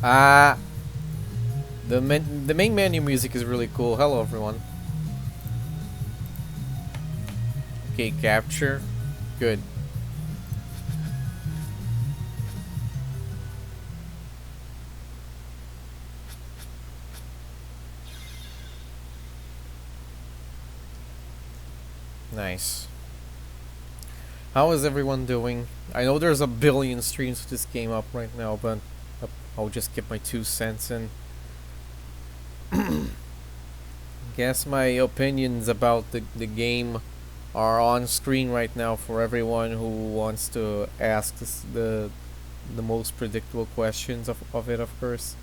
Ah, the main menu music is really cool. Hello, everyone. Okay, capture. Good. Nice. How is everyone doing? I know there's a billion streams of this game up right now, but I'll just get my 2 cents in. Guess my opinions about the game are on screen right now for everyone who wants to ask the most predictable questions of it, of course.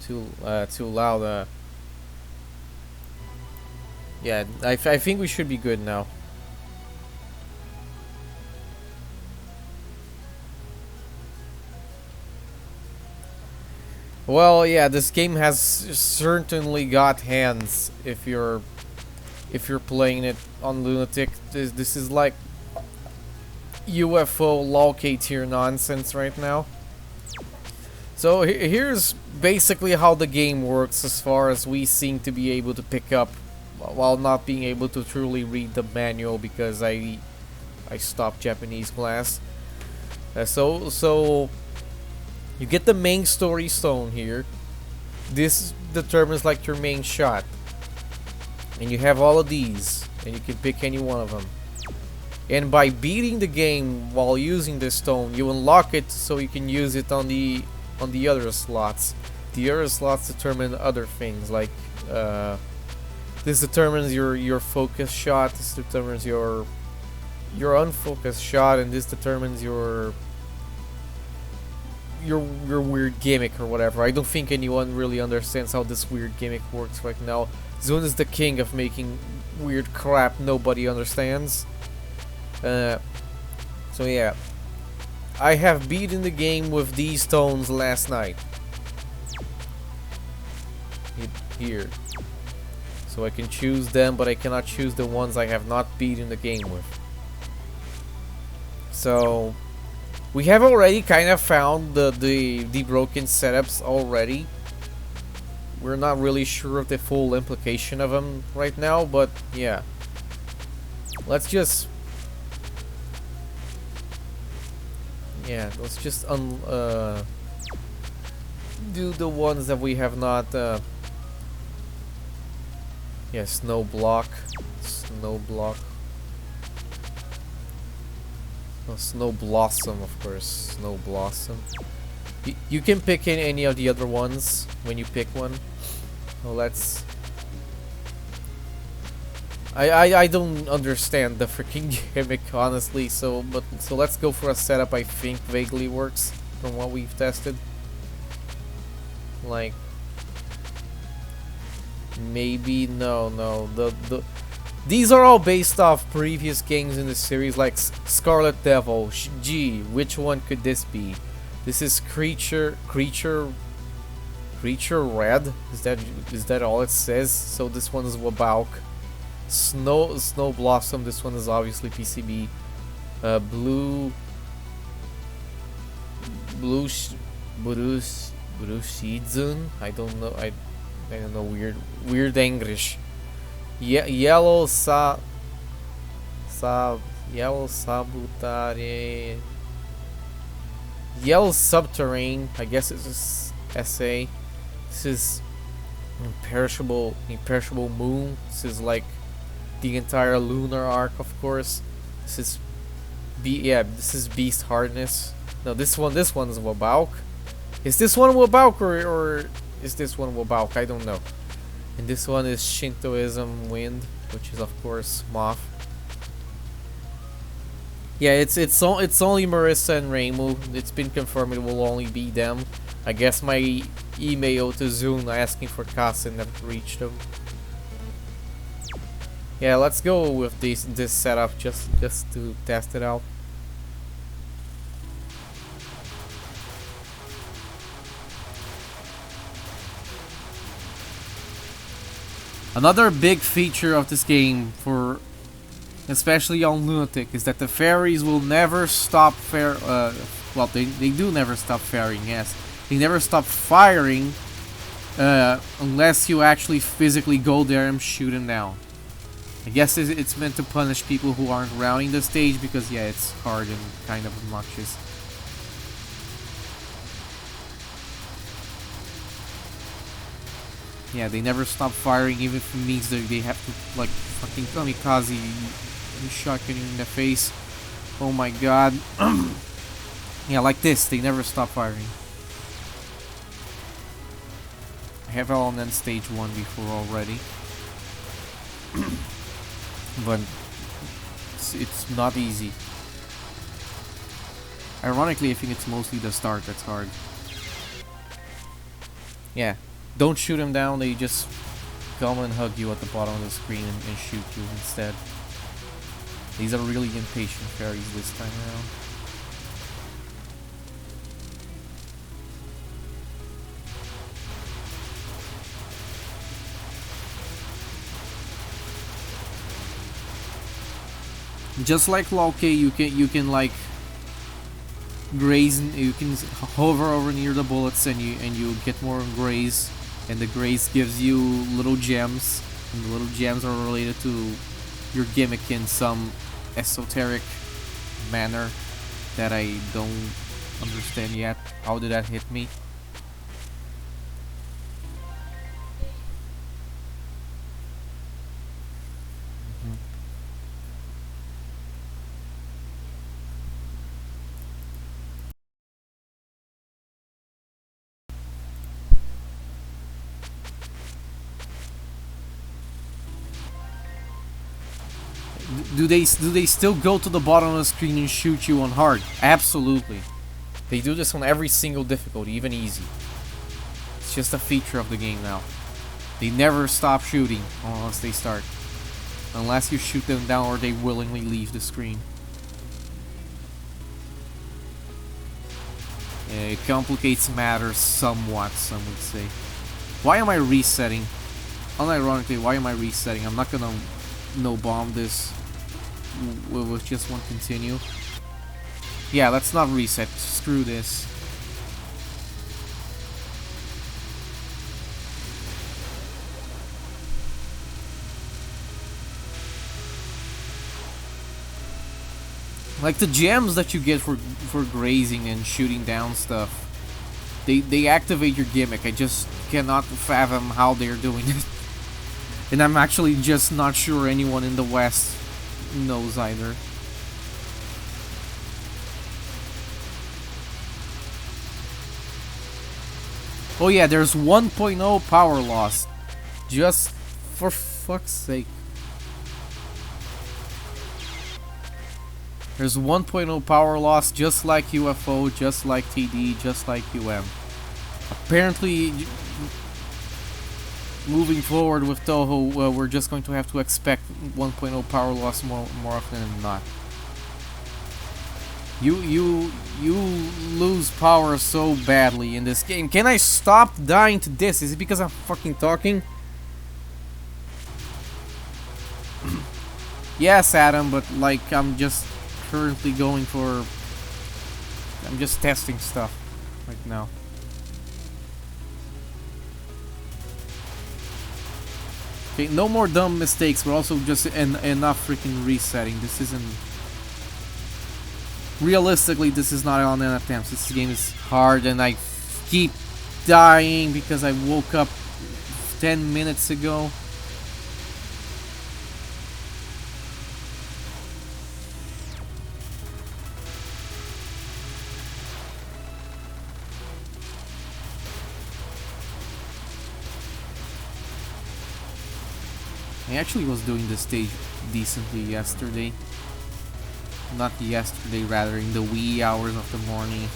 Too loud. Yeah, I think we should be good now. Well, yeah, this game has certainly got hands if you're playing it on Lunatic. This is like UFO locate tier nonsense right now. So here's basically how the game works as far as we seem to be able to pick up while not being able to truly read the manual because I stopped Japanese class. So you get the main story stone here. This determines like your main shot. And you have all of these and you can pick any one of them. And by beating the game while using this stone, you unlock it so you can use it on the other slots. The other slots determine other things like this determines your focus shot, this determines your unfocused shot, and this determines your weird gimmick or whatever. I don't think anyone really understands how this weird gimmick works right now. Zune is the king of making weird crap nobody understands. So yeah, I have beaten the game with these stones last night. Here. So I can choose them, but I cannot choose the ones I have not beaten the game with. So we have already kind of found the broken setups already. We're not really sure of the full implication of them right now, but yeah. Let's just do the ones that we have not snow block. Oh, Snow Blossom, of course. Snow Blossom. You can pick in any of the other ones when you pick one. Well, let's. I don't understand the freaking gimmick, honestly. So let's go for a setup I think vaguely works from what we've tested. Like maybe no. These are all based off previous games in the series, like Scarlet Devil. Gee, which one could this be? This is Creature Red. Is that all it says? So this one is Wabauk. Snow Blossom. This one is obviously PCB. Blue Shizun. I don't know. I don't know. Weird English. Yellow Sabutare. Yellow Subterrane. I guess it's just SA. This is Imperishable Moon. This is like the entire lunar arc, of course. This is this is Beast Hardness. No, this one is Wabauk. Is this one Wabauk or is this one Wabauk? I don't know. And this one is Shintoism Wind, which is of course Moth. Yeah, it's only Marissa and Reimu. It's been confirmed it will only be them. I guess my email to Zune asking for Kasa never reached them. Yeah, let's go with this setup just to test it out. Another big feature of this game, for especially on Lunatic, is that the fairies will never stop well, they do never stop firing, yes. They never stop firing unless you actually physically go there and shoot them down. I guess it's meant to punish people who aren't rounding the stage because, yeah, it's hard and kind of obnoxious. Yeah, they never stop firing, even if it means that they have to, like, fucking kamikaze and shotgun you in the face. Oh my god. Yeah, like this, they never stop firing. I have all on stage 1 before already. But it's not easy. Ironically, I think it's mostly the start that's hard. Yeah. Don't shoot them down, they just come and hug you at the bottom of the screen and shoot you instead. These are really impatient fairies this time around. Just like Lolke, you can like graze, you can hover over near the bullets and you get more graze. And the grace gives you little gems, and the little gems are related to your gimmick in some esoteric manner that I don't understand yet. How did that hit me? Do they still go to the bottom of the screen and shoot you on hard? Absolutely. They do this on every single difficulty, even easy. It's just a feature of the game now. They never stop shooting once they start. Unless you shoot them down or they willingly leave the screen. It complicates matters somewhat, some would say. Why am I resetting? Unironically, why am I resetting? I'm not gonna no-bomb this with just one continue. Yeah, let's not reset. Screw this. Like the gems that you get for grazing and shooting down stuff, they activate your gimmick. I just cannot fathom how they're doing it. And I'm actually just not sure anyone in the West knows either. Oh yeah, there's 1.0 power loss. Just for fuck's sake. There's 1.0 power loss just like UFO, just like TD, just like UM. Apparently, moving forward with Touhou, we're just going to have to expect 1.0 power loss more often than not. You lose power so badly in this game. Can I stop dying to this? Is it because I'm fucking talking? Yes, Adam, but like I'm just currently going for... I'm just testing stuff right now. Okay, no more dumb mistakes, but also just enough freaking resetting. This isn't... Realistically, this is not on an attempt. This game is hard and I keep dying because I woke up 10 minutes ago. I actually was doing this stage decently yesterday. Not yesterday, rather in the wee hours of the morning.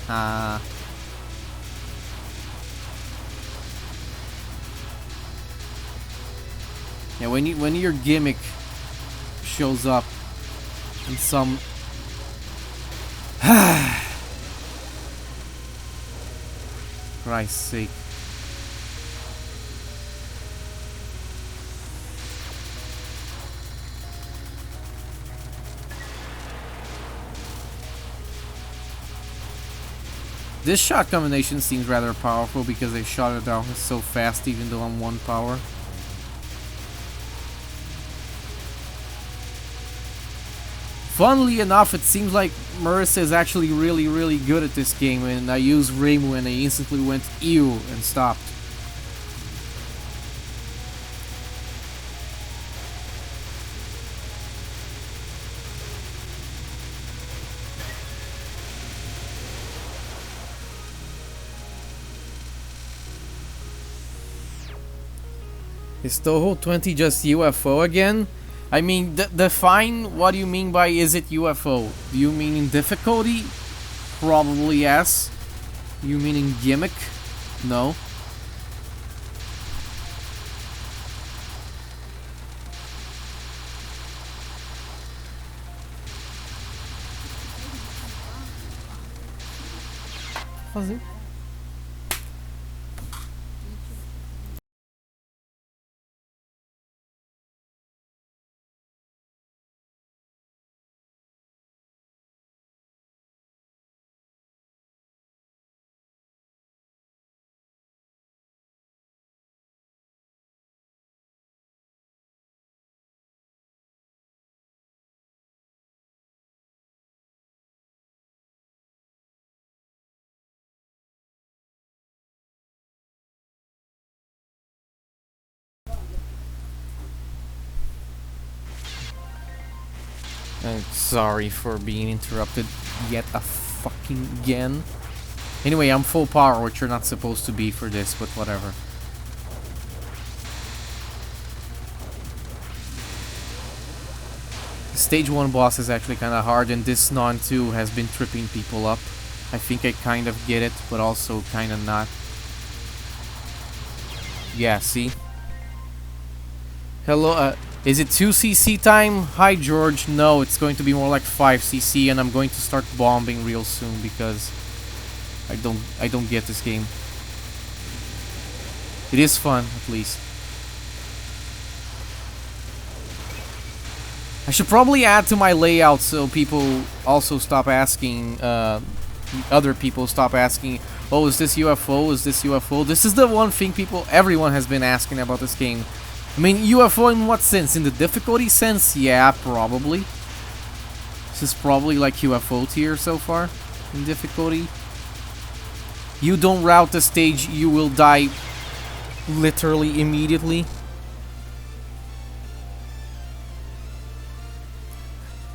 Yeah, when your gimmick shows up in some Christ's sake. This shot combination seems rather powerful because they shot it down so fast even though I'm 1 power. Funnily enough, it seems like Marissa is actually really good at this game, and I used Reimu and I instantly went ew and stopped. Is Touhou 20 just UFO again? I mean, define what do you mean by is it UFO? Do you mean in difficulty? Probably yes. You mean in gimmick? No. Fazer. I'm sorry for being interrupted yet a fucking again. Anyway, I'm full power, which you're not supposed to be for this, but whatever. Stage 1 boss is actually kind of hard, and this non 2 has been tripping people up. I think I kind of get it, but also kind of not. Yeah, see? Hello, is it 2cc time? Hi George, no, it's going to be more like 5cc, and I'm going to start bombing real soon because I don't get this game. It is fun, at least. I should probably add to my layout so people also stop asking, other people stop asking, oh, is this UFO? Is this UFO? This is the one thing everyone has been asking about this game. I mean, UFO in what sense? In the difficulty sense? Yeah, probably. This is probably like UFO tier so far in difficulty. You don't route the stage, you will die literally immediately.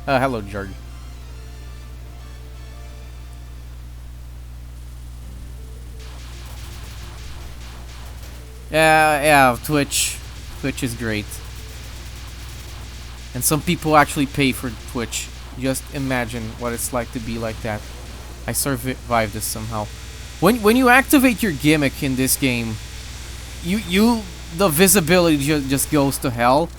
Hello, George. Yeah, Twitch. Twitch is great. And some people actually pay for Twitch. Just imagine what it's like to be like that. I survived this somehow. When you activate your gimmick in this game, the visibility just goes to hell.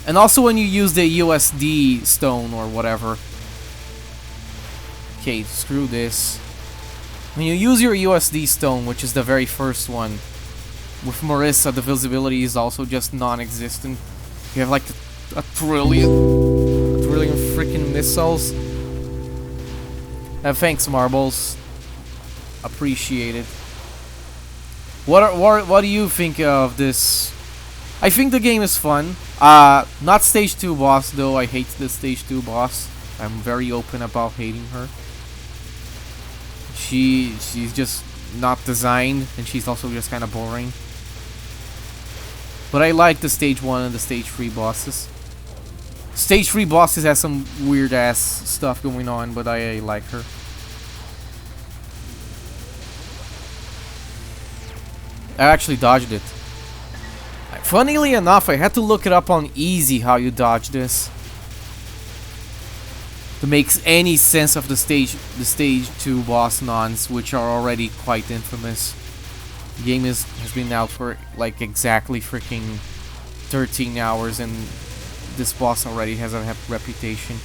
And also when you use the USD stone or whatever. Okay, screw this. When you use your USD stone, which is the very first one, with Marissa, the visibility is also just non-existent. You have like a trillion freaking missiles. Thanks, Marbles. Appreciate it. What do you think of this? I think the game is fun. Not stage 2 boss though. I hate the stage 2 boss. I'm very open about hating her. She's just not designed, and she's also just kind of boring. But I like the stage 1 and the stage 3 bosses. Stage 3 bosses has some weird ass stuff going on, but I like her. I actually dodged it. Funnily enough, I had to look it up on easy how you dodge this to make any sense of the stage 2 boss nons, which are already quite infamous. The game has been out for like exactly freaking 13 hours, and this boss already has a reputation.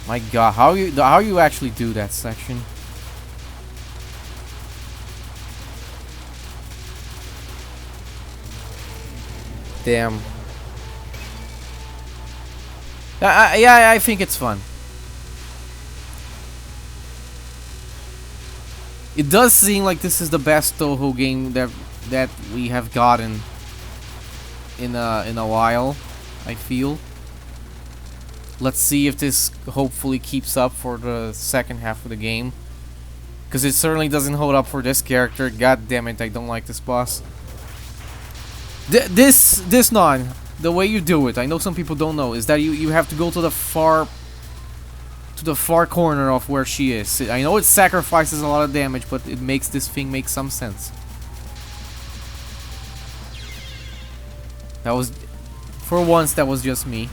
My god, how you actually do that section? Damn. Yeah, I think it's fun. It does seem like this is the best Touhou game that we have gotten in a while, I feel. Let's see if this hopefully keeps up for the second half of the game. Because it certainly doesn't hold up for this character. God damn it, I don't like this boss. This non, the way you do it, I know some people don't know, is that you have to go to the far corner of where she is. I know it sacrifices a lot of damage, but it makes this thing make some sense. That was, for once, that was just me.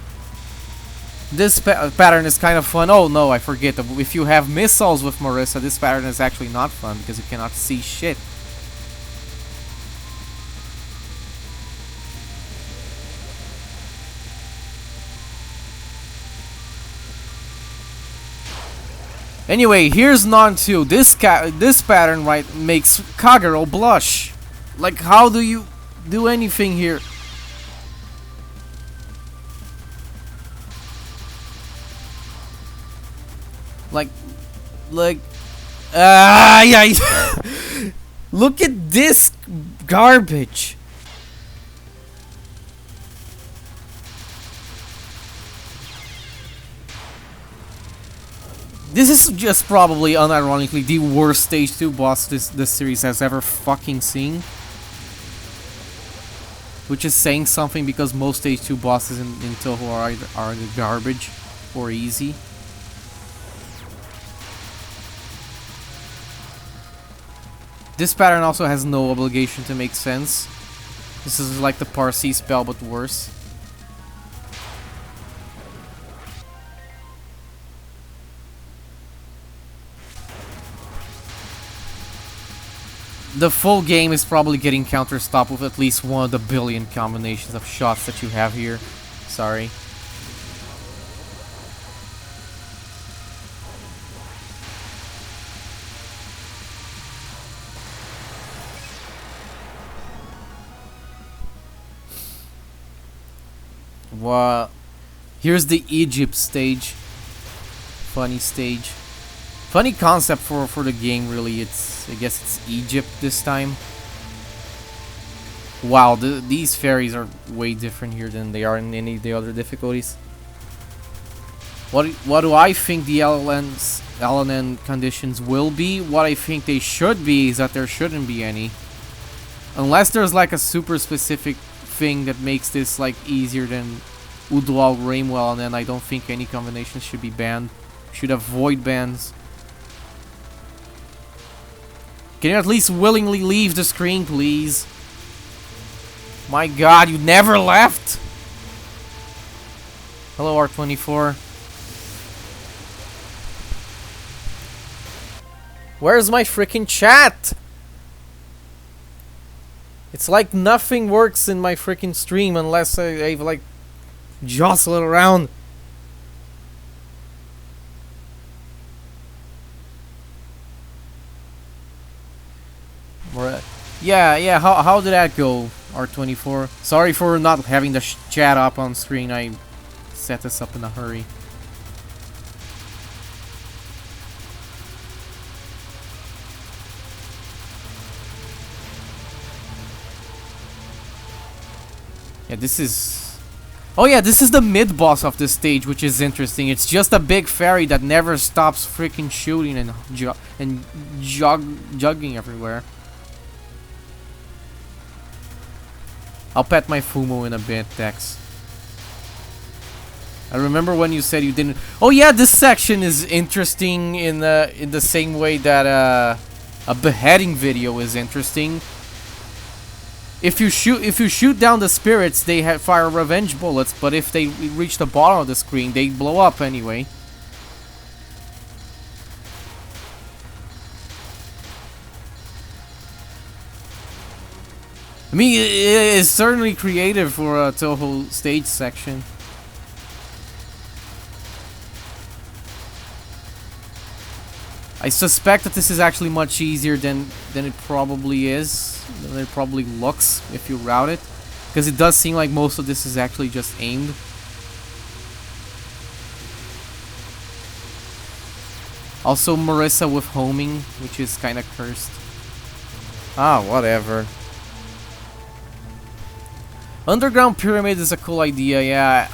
This pattern is kind of fun. Oh no, I forget. If you have missiles with Marissa, this pattern is actually not fun because you cannot see shit. Anyway, here's Non 2. This pattern right makes Kagero blush. Like, how do you do anything here? Yeah. Look at this garbage. This is just probably, unironically, the worst Stage 2 boss this series has ever fucking seen. Which is saying something because most Stage 2 bosses in Touhou are either garbage or easy. This pattern also has no obligation to make sense. This is like the Parsi spell, but worse. The full game is probably getting counter-stopped with at least one of the billion combinations of shots that you have here. Sorry. Well, here's the Egypt stage. Funny stage. Funny concept for the game, really. I guess it's Egypt this time. Wow, these fairies are way different here than they are in any of the other difficulties. What do I think the LNN conditions will be? What I think they should be is that there shouldn't be any. Unless there's like a super specific thing that makes this like easier than Udwal Raimwell, and then I don't think any combinations should be banned. Should avoid bans. Can you at least willingly leave the screen, please? My god, you never left! Hello, R24. Where's my freaking chat? It's like nothing works in my freaking stream unless I like jostle it around. Yeah, how did that go, R24? Sorry for not having the chat up on screen. I set this up in a hurry. Yeah, this is... Oh yeah, this is the mid-boss of this stage, which is interesting. It's just a big fairy that never stops freaking shooting and jogging everywhere. I'll pet my Fumo in a bit, Dex. I remember when you said you didn't... Oh yeah, this section is interesting in the same way that a beheading video is interesting. If you shoot down the spirits, they fire revenge bullets, but if they reach the bottom of the screen, they blow up anyway. I mean, it is certainly creative for a Touhou stage section. I suspect that this is actually much easier than it probably is, than it probably looks if you route it, because it does seem like most of this is actually just aimed. Also Marissa with homing, which is kind of cursed. Ah, whatever. Underground pyramid is a cool idea, yeah.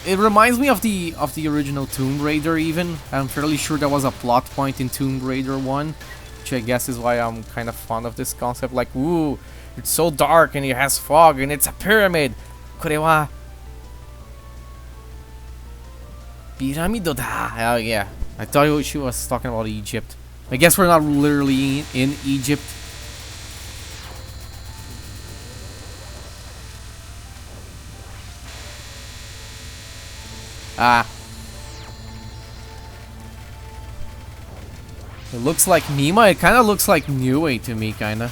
It reminds me of the original Tomb Raider even. I'm fairly sure there was a plot point in Tomb Raider 1, which I guess is why I'm kind of fond of this concept. Like, ooh, it's so dark and it has fog and it's a pyramid. Kore wa piramido da. Oh yeah, I thought she was talking about Egypt. I guess we're not literally in Egypt. Ah. It looks like Mima. It kind of looks like Niue to me, kind of.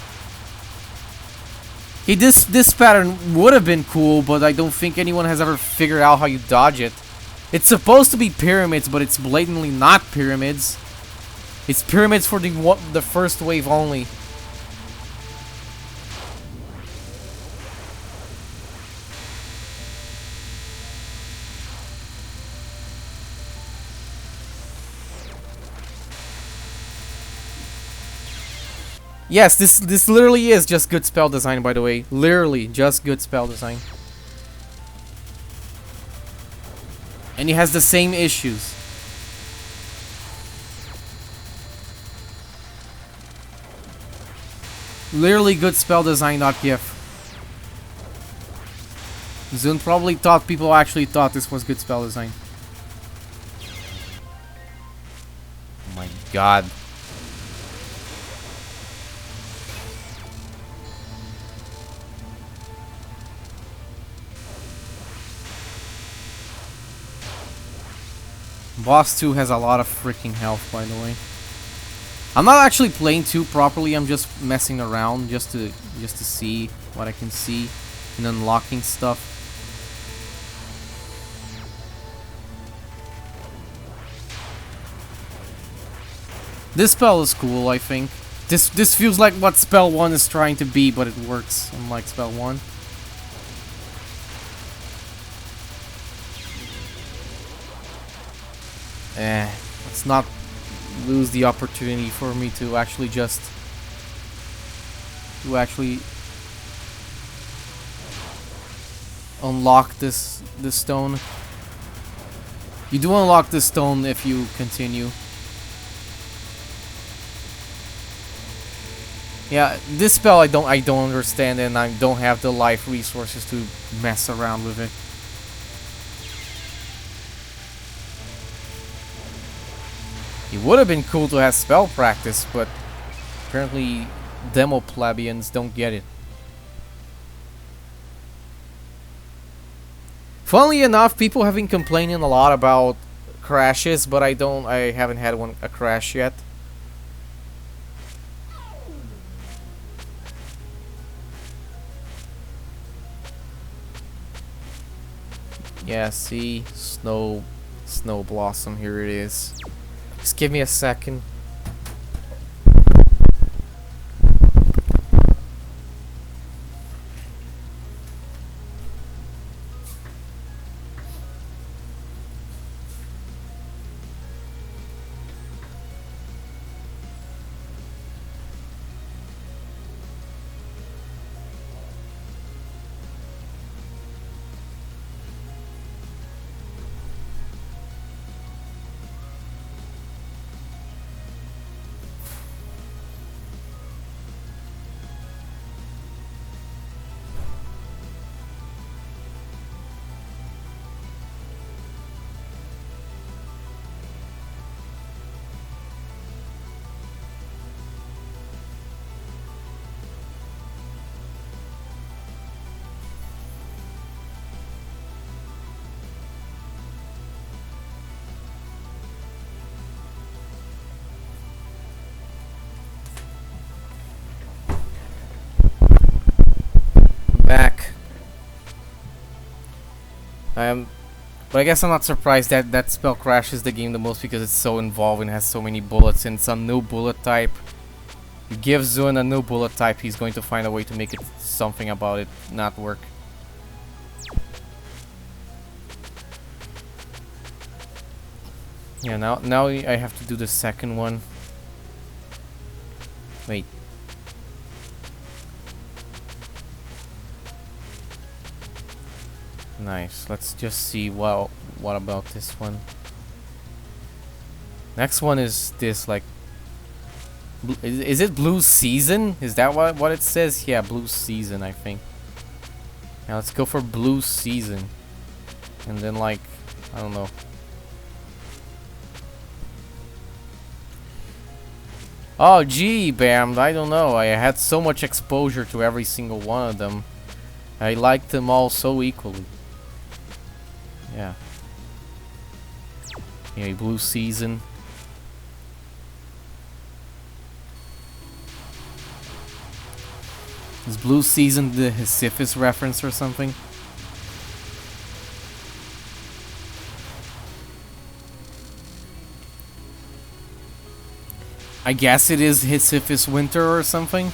Hey, this pattern would have been cool, but I don't think anyone has ever figured out how you dodge it. It's supposed to be pyramids, but it's blatantly not pyramids. It's pyramids for the first wave only. Yes, this literally is just good spell design, by the way. Literally, just good spell design. And it has the same issues. Literally good spell design, not GIF. Zune probably thought people actually thought this was good spell design. Oh my god. Boss 2 has a lot of freaking health, by the way. I'm not actually playing 2 properly. I'm just messing around just to see what I can see and unlocking stuff. This spell is cool, I think. This feels like what spell 1 is trying to be, but it works unlike spell 1. Let's not lose the opportunity for me to actually unlock this stone. You do unlock this stone if you continue. Yeah, this spell I don't understand, and I don't have the life resources to mess around with it. It would have been cool to have spell practice, but apparently demo plebeians don't get it. Funnily enough, people have been complaining a lot about crashes, but I haven't had a crash yet. Yeah, see, snow blossom, here it is. Just give me a second. Back. But I guess I'm not surprised that that spell crashes the game the most because it's so involved and has so many bullets and it's a new bullet type. You give Zune a new bullet type, he's going to find a way to make it something about it not work. Yeah, now I have to do the second one. Wait. Nice. Let's just see what about this one. Next one is this, like, is it Blue Season? Is that what it says? Yeah, Blue Season, I think. Now let's go for Blue Season. And then, like, I don't know. Oh, gee, Bam, I don't know. I had so much exposure to every single one of them. I liked them all so equally. Yeah. Yeah, Blue Season. Is Blue Season the Sisyphus reference or something? I guess it is Sisyphus Winter or something.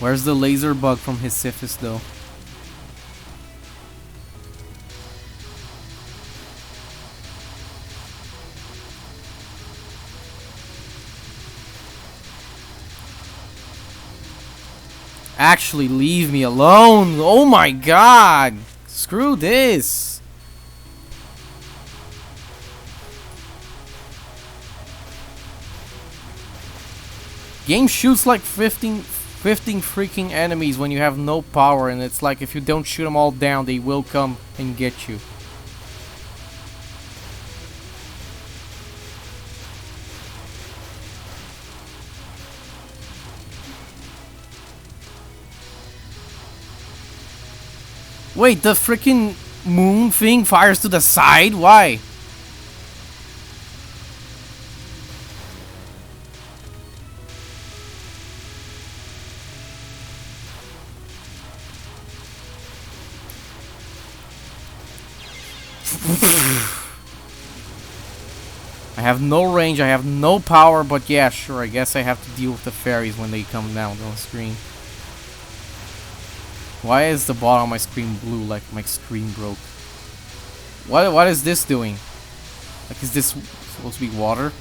Where's the laser bug from Sisyphus though? Actually, leave me alone. Oh my god. Screw this. Game shoots like 15 freaking enemies when you have no power, and it's like if you don't shoot them all down, they will come and get you. Wait, the freaking moon thing fires to the side? Why? I have no range, I have no power, but yeah, sure, I guess I have to deal with the fairies when they come down on the screen. Why is the bottom of my screen blue like my screen broke? What is this doing? Like, is this supposed to be water?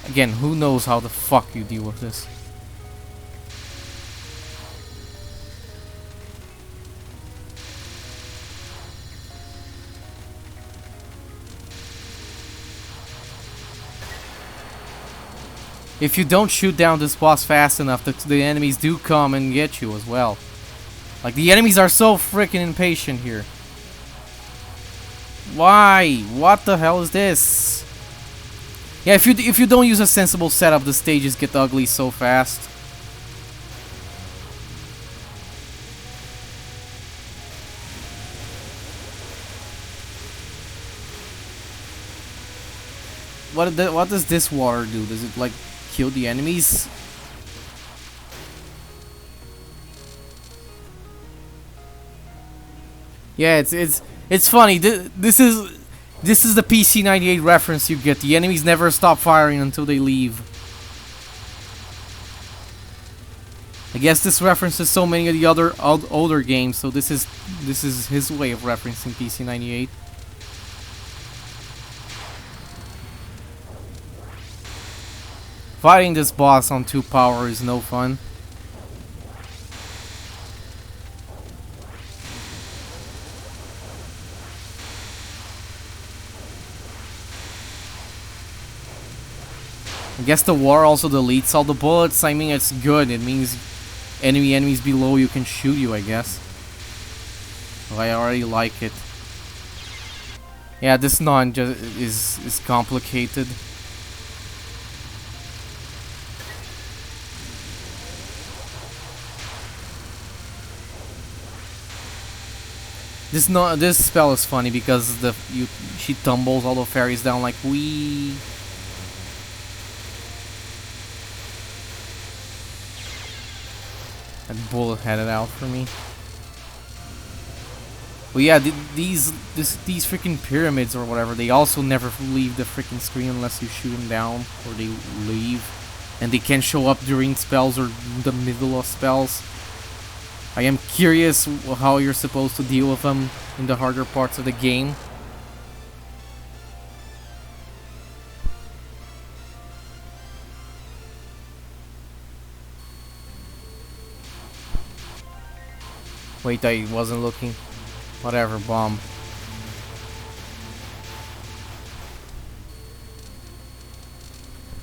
Again, who knows how the fuck you deal with this? If you don't shoot down this boss fast enough, the enemies do come and get you as well. Like, the enemies are so freaking impatient here. Why? What the hell is this? Yeah, if you don't use a sensible setup, the stages get ugly so fast. What does this water do? Does it like kill the enemies? Yeah, it's funny. This is the PC-98 reference you get. The enemies never stop firing until they leave. I guess this references so many of the other older games, so this is his way of referencing PC-98. Fighting this boss on 2 power is no fun. I guess the war also deletes all the bullets. I mean, it's good. It means enemies below you can shoot you, I guess. Well, I already like it. Yeah, this non just is complicated. This spell is funny because she tumbles all the fairies down like wee. That bullet headed out for me. Well, yeah, these freaking pyramids or whatever, they also never leave the freaking screen unless you shoot them down, or they leave, and they can't show up during spells or the middle of spells. I am curious how you're supposed to deal with them in the harder parts of the game. Wait, I wasn't looking. Whatever, bomb.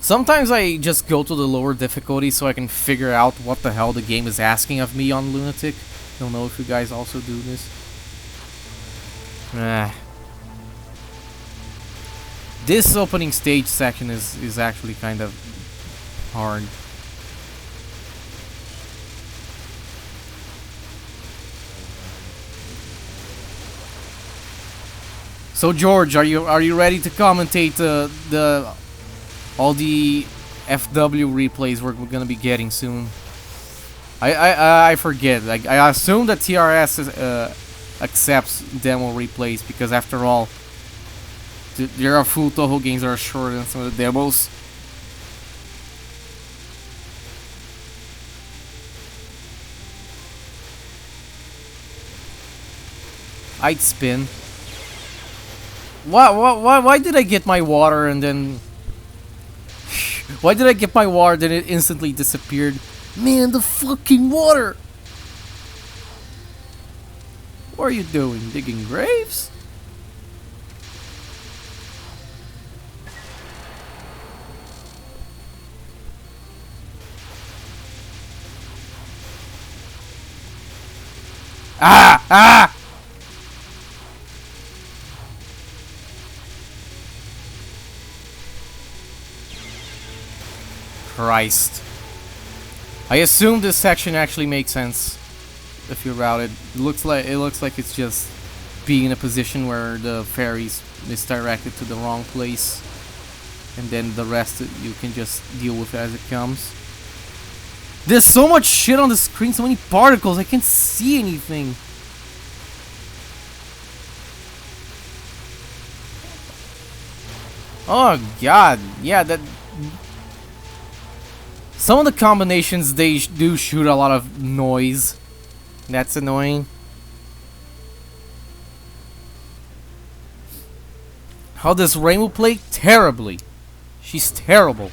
Sometimes I just go to the lower difficulty so I can figure out what the hell the game is asking of me on Lunatic. Don't know if you guys also do this. This opening stage section is actually kind of hard. So George, are you ready to commentate all the FW replays we're gonna be getting soon? I forget. Like, I assume that TRS accepts demo replays because after all, there are full Touhou games that are shorter than some of the demos. I'd spin. Why did I get my water and then... Why did I get my water then it instantly disappeared? Man, the fucking water! What are you doing? Digging graves? Ah! Ah! Christ. I assume this section actually makes sense if you route it. It looks like it's just being in a position where the ferry's misdirected to the wrong place, and then the rest you can just deal with it as it comes. There's so much shit on the screen, so many particles, I can't see anything. Oh god, yeah, that... Some of the combinations, they do shoot a lot of noise. That's annoying. How does Rainbow play? Terribly. She's terrible.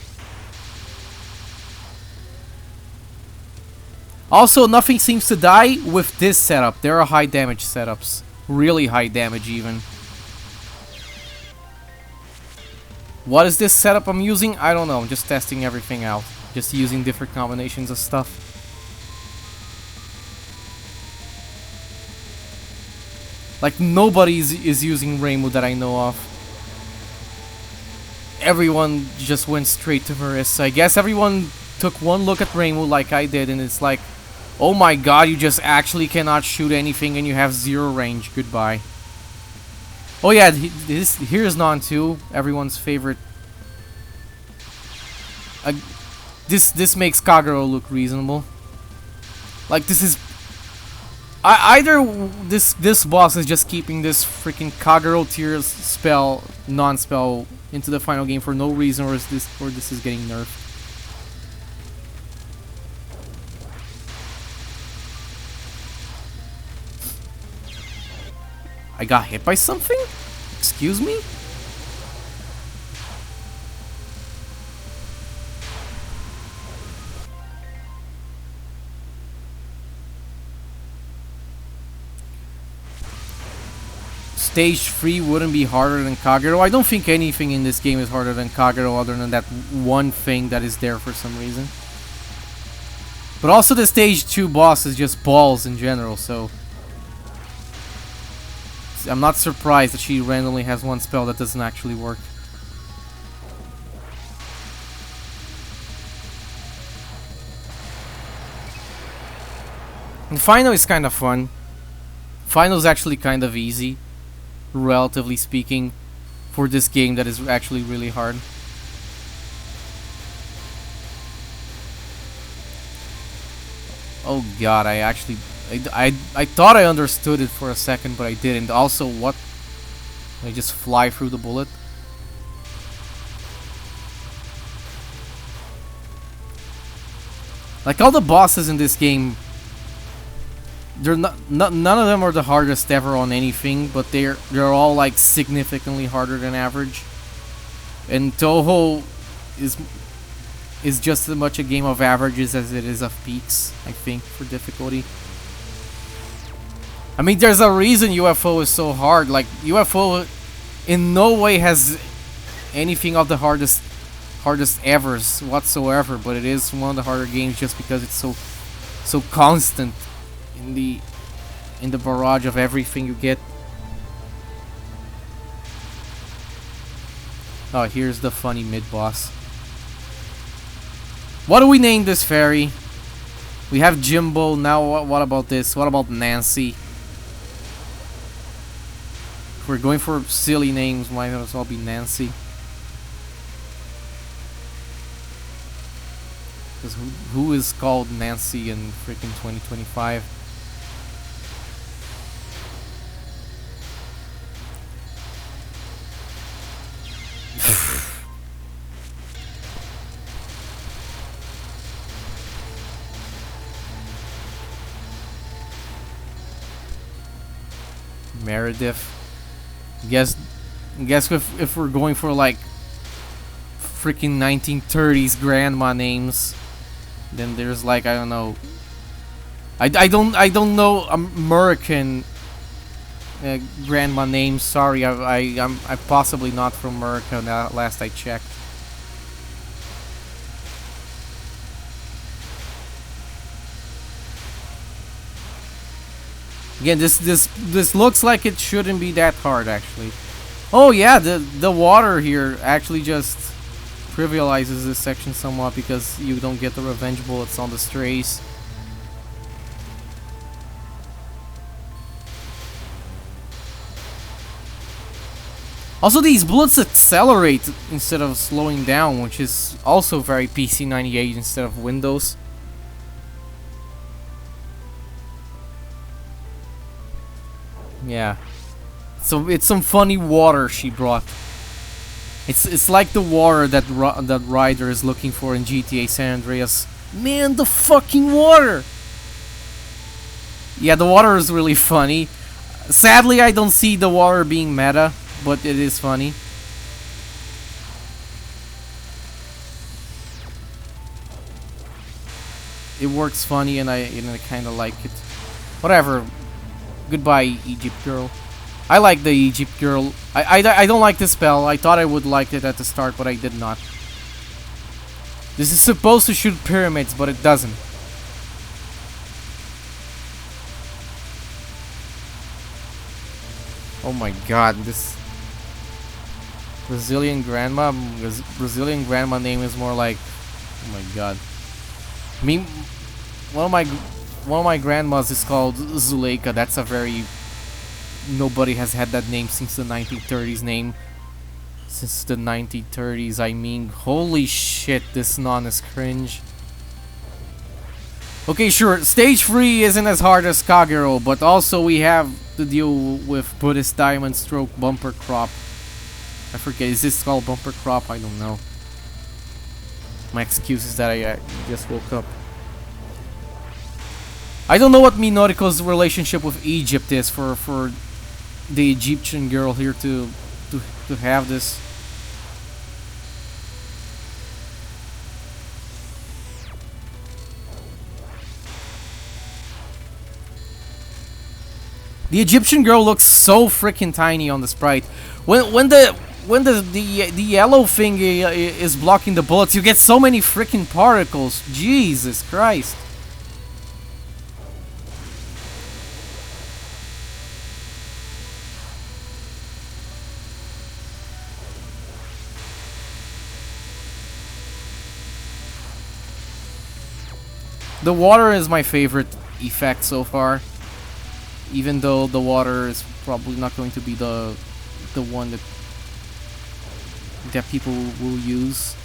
Also, nothing seems to die with this setup. There are high damage setups. Really high damage even. What is this setup I'm using? I don't know. I'm just testing everything out. Just using different combinations of stuff. Like, nobody is using Rainbow that I know of. Everyone just went straight to Marissa. I guess everyone took one look at Rainbow like I did, and it's like, oh my god, you just actually cannot shoot anything and you have 0 range. Goodbye. Oh yeah, here's Non 2, everyone's favorite. This makes Kagero look reasonable. Like, this is... either this boss is just keeping this freaking Kagero tier spell, non-spell, into the final game for no reason, or this is getting nerfed. I got hit by something? Excuse me? Stage 3 wouldn't be harder than Kagero. I don't think anything in this game is harder than Kagero other than that one thing that is there for some reason. But also the stage 2 boss is just balls in general, so... I'm not surprised that she randomly has one spell that doesn't actually work. And Final is kind of fun. Final is actually kind of easy, relatively speaking, for this game that is actually really hard. Oh god, I thought I understood it for a second, but I didn't. Also, what? I just fly through the bullet. Like, all the bosses in this game they're not none of them are the hardest ever on anything, but they're all like significantly harder than average. And Touhou is just as much a game of averages as it is of peaks, I think, for difficulty. I mean, there's a reason UFO is so hard. Like, UFO in no way has anything of the hardest evers whatsoever, but it is one of the harder games just because it's so constant in the barrage of everything you get. Oh, here's the funny mid-boss. What do we name this fairy? We have Jimbo. Now what about this? What about Nancy? If we're going for silly names, might as well be Nancy. Because who is called Nancy in freaking 2025? Meredith. Guess if we're going for like freaking 1930s grandma names, then there's like, I don't know. I don't know American grandma names. Sorry, I'm possibly not from America. Now, last I checked. Again, this looks like it shouldn't be that hard, actually. Oh yeah, the water here actually just trivializes this section somewhat because you don't get the revenge bullets on the strays. Also, these bullets accelerate instead of slowing down, which is also very PC98 instead of Windows. Yeah. So it's some funny water she brought. It's like the water that Ryder is looking for in GTA San Andreas. Man, the fucking water! Yeah, the water is really funny. Sadly, I don't see the water being meta, but it is funny. It works funny, and I kind of like it. Whatever. Goodbye, Egypt girl. I like the Egypt girl. I don't like the spell. I thought I would like it at the start, but I did not. This is supposed to shoot pyramids, but it doesn't. Oh my god, this Brazilian grandma name is more like, oh my god. I mean, one of my grandmas is called Zuleika. That's a very, nobody has had that name since the 1930s name. Since the 1930s, I mean, holy shit, this non is cringe. Okay, sure, stage 3 isn't as hard as Kagero, but also we have to deal with Buddhist Diamond Stroke Bumper Crop. I forget, is this called Bumper Crop? I don't know. My excuse is that I just woke up. I don't know what Minotico's relationship with Egypt is for the Egyptian girl here to have this. The Egyptian girl looks so freaking tiny on the sprite. When the yellow thing is blocking the bullets, you get so many freaking particles. Jesus Christ. The water is my favorite effect so far, even though the water is probably not going to be the one that people will use.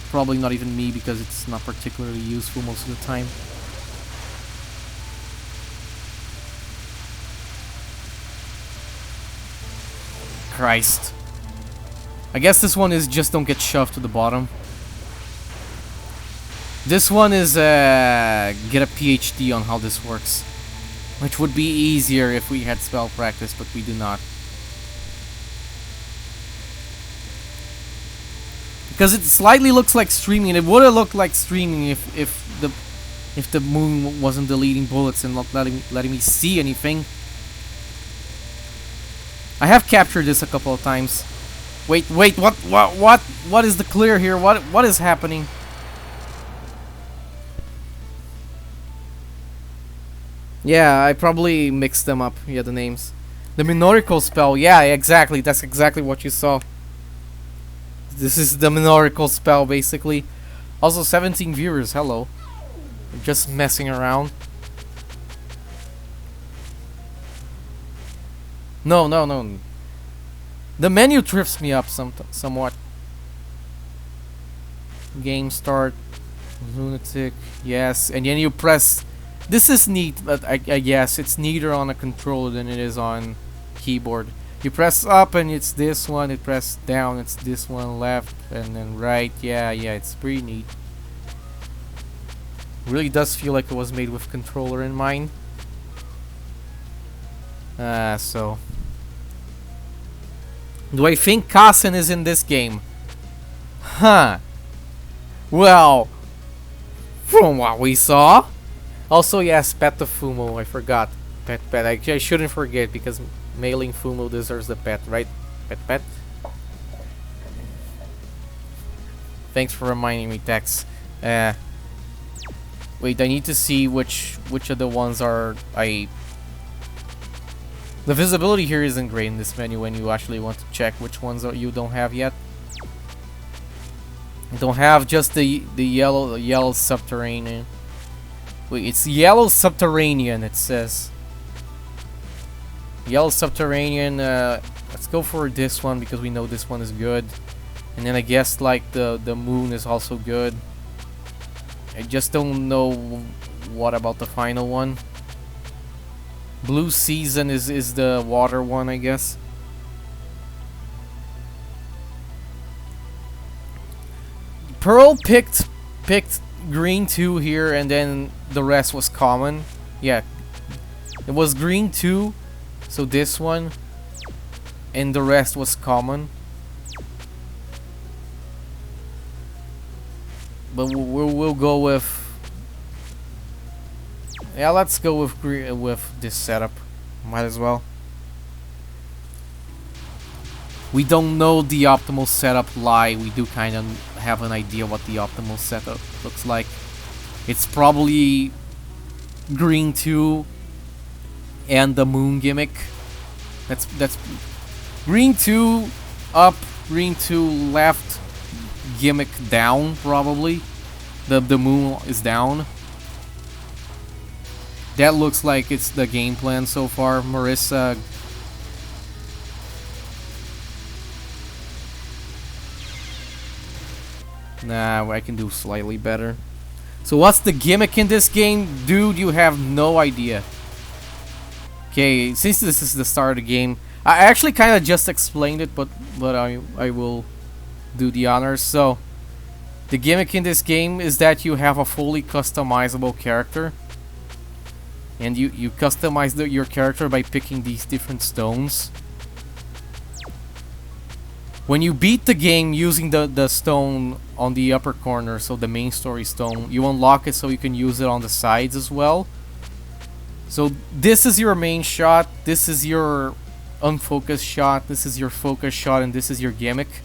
Probably not even me, because it's not particularly useful most of the time. Christ. I guess this one is just don't get shoved to the bottom. This one is get a PhD on how this works, which would be easier if we had spell practice, but we do not. Because it slightly looks like streaming, and it would have looked like streaming if the moon wasn't deleting bullets and not letting me see anything. I have captured this a couple of times. Wait, what is the clear here? What is happening? Yeah, I probably mixed them up. Yeah, the names. The Minorical spell. Yeah, exactly. That's exactly what you saw. This is the Minorical spell, basically. Also, 17 viewers. Hello. Just messing around. No. The menu trips me up somewhat. Game start. Lunatic. Yes. And then you press... This is neat, but I guess it's neater on a controller than it is on keyboard. You press up and it's this one. You press down, it's this one. Left and then right. Yeah, it's pretty neat. Really does feel like it was made with controller in mind. So... Do I think Kasen is in this game? Huh. Well, from what we saw... Also, yes, pet to Fumo. I forgot. Pet. I shouldn't forget because mailing Fumo deserves the pet, right? Pet. Thanks for reminding me, Tex. Wait, I need to see which of the ones are I. The visibility here isn't great in this menu when you actually want to check which ones you don't have yet. You don't have just the yellow subterranean. Wait, it's yellow subterranean, it says. Yellow subterranean, let's go for this one because we know this one is good. And then I guess like the moon is also good. I just don't know what about the final one. Blue season is the water one, I guess. Pearl picked green 2 here, and then the rest was common. Yeah, it was green 2, so this one, and the rest was common. But we'll go with... Yeah, let's go with this setup. Might as well. We don't know the optimal setup live. We do kind of have an idea what the optimal setup looks like. It's probably green 2 and the moon gimmick. That's green 2 up, green 2 left, gimmick down probably. The moon is down. That looks like it's the game plan so far. Marissa. Nah, I can do slightly better. So what's the gimmick in this game? Dude, you have no idea. Okay, since this is the start of the game, I actually kind of just explained it, but I will do the honors. So, the gimmick in this game is that you have a fully customizable character. And you customize your character by picking these different stones. When you beat the game using the stone on the upper corner, so the main story stone, you unlock it so you can use it on the sides as well. So this is your main shot, this is your unfocused shot, this is your focus shot, and this is your gimmick.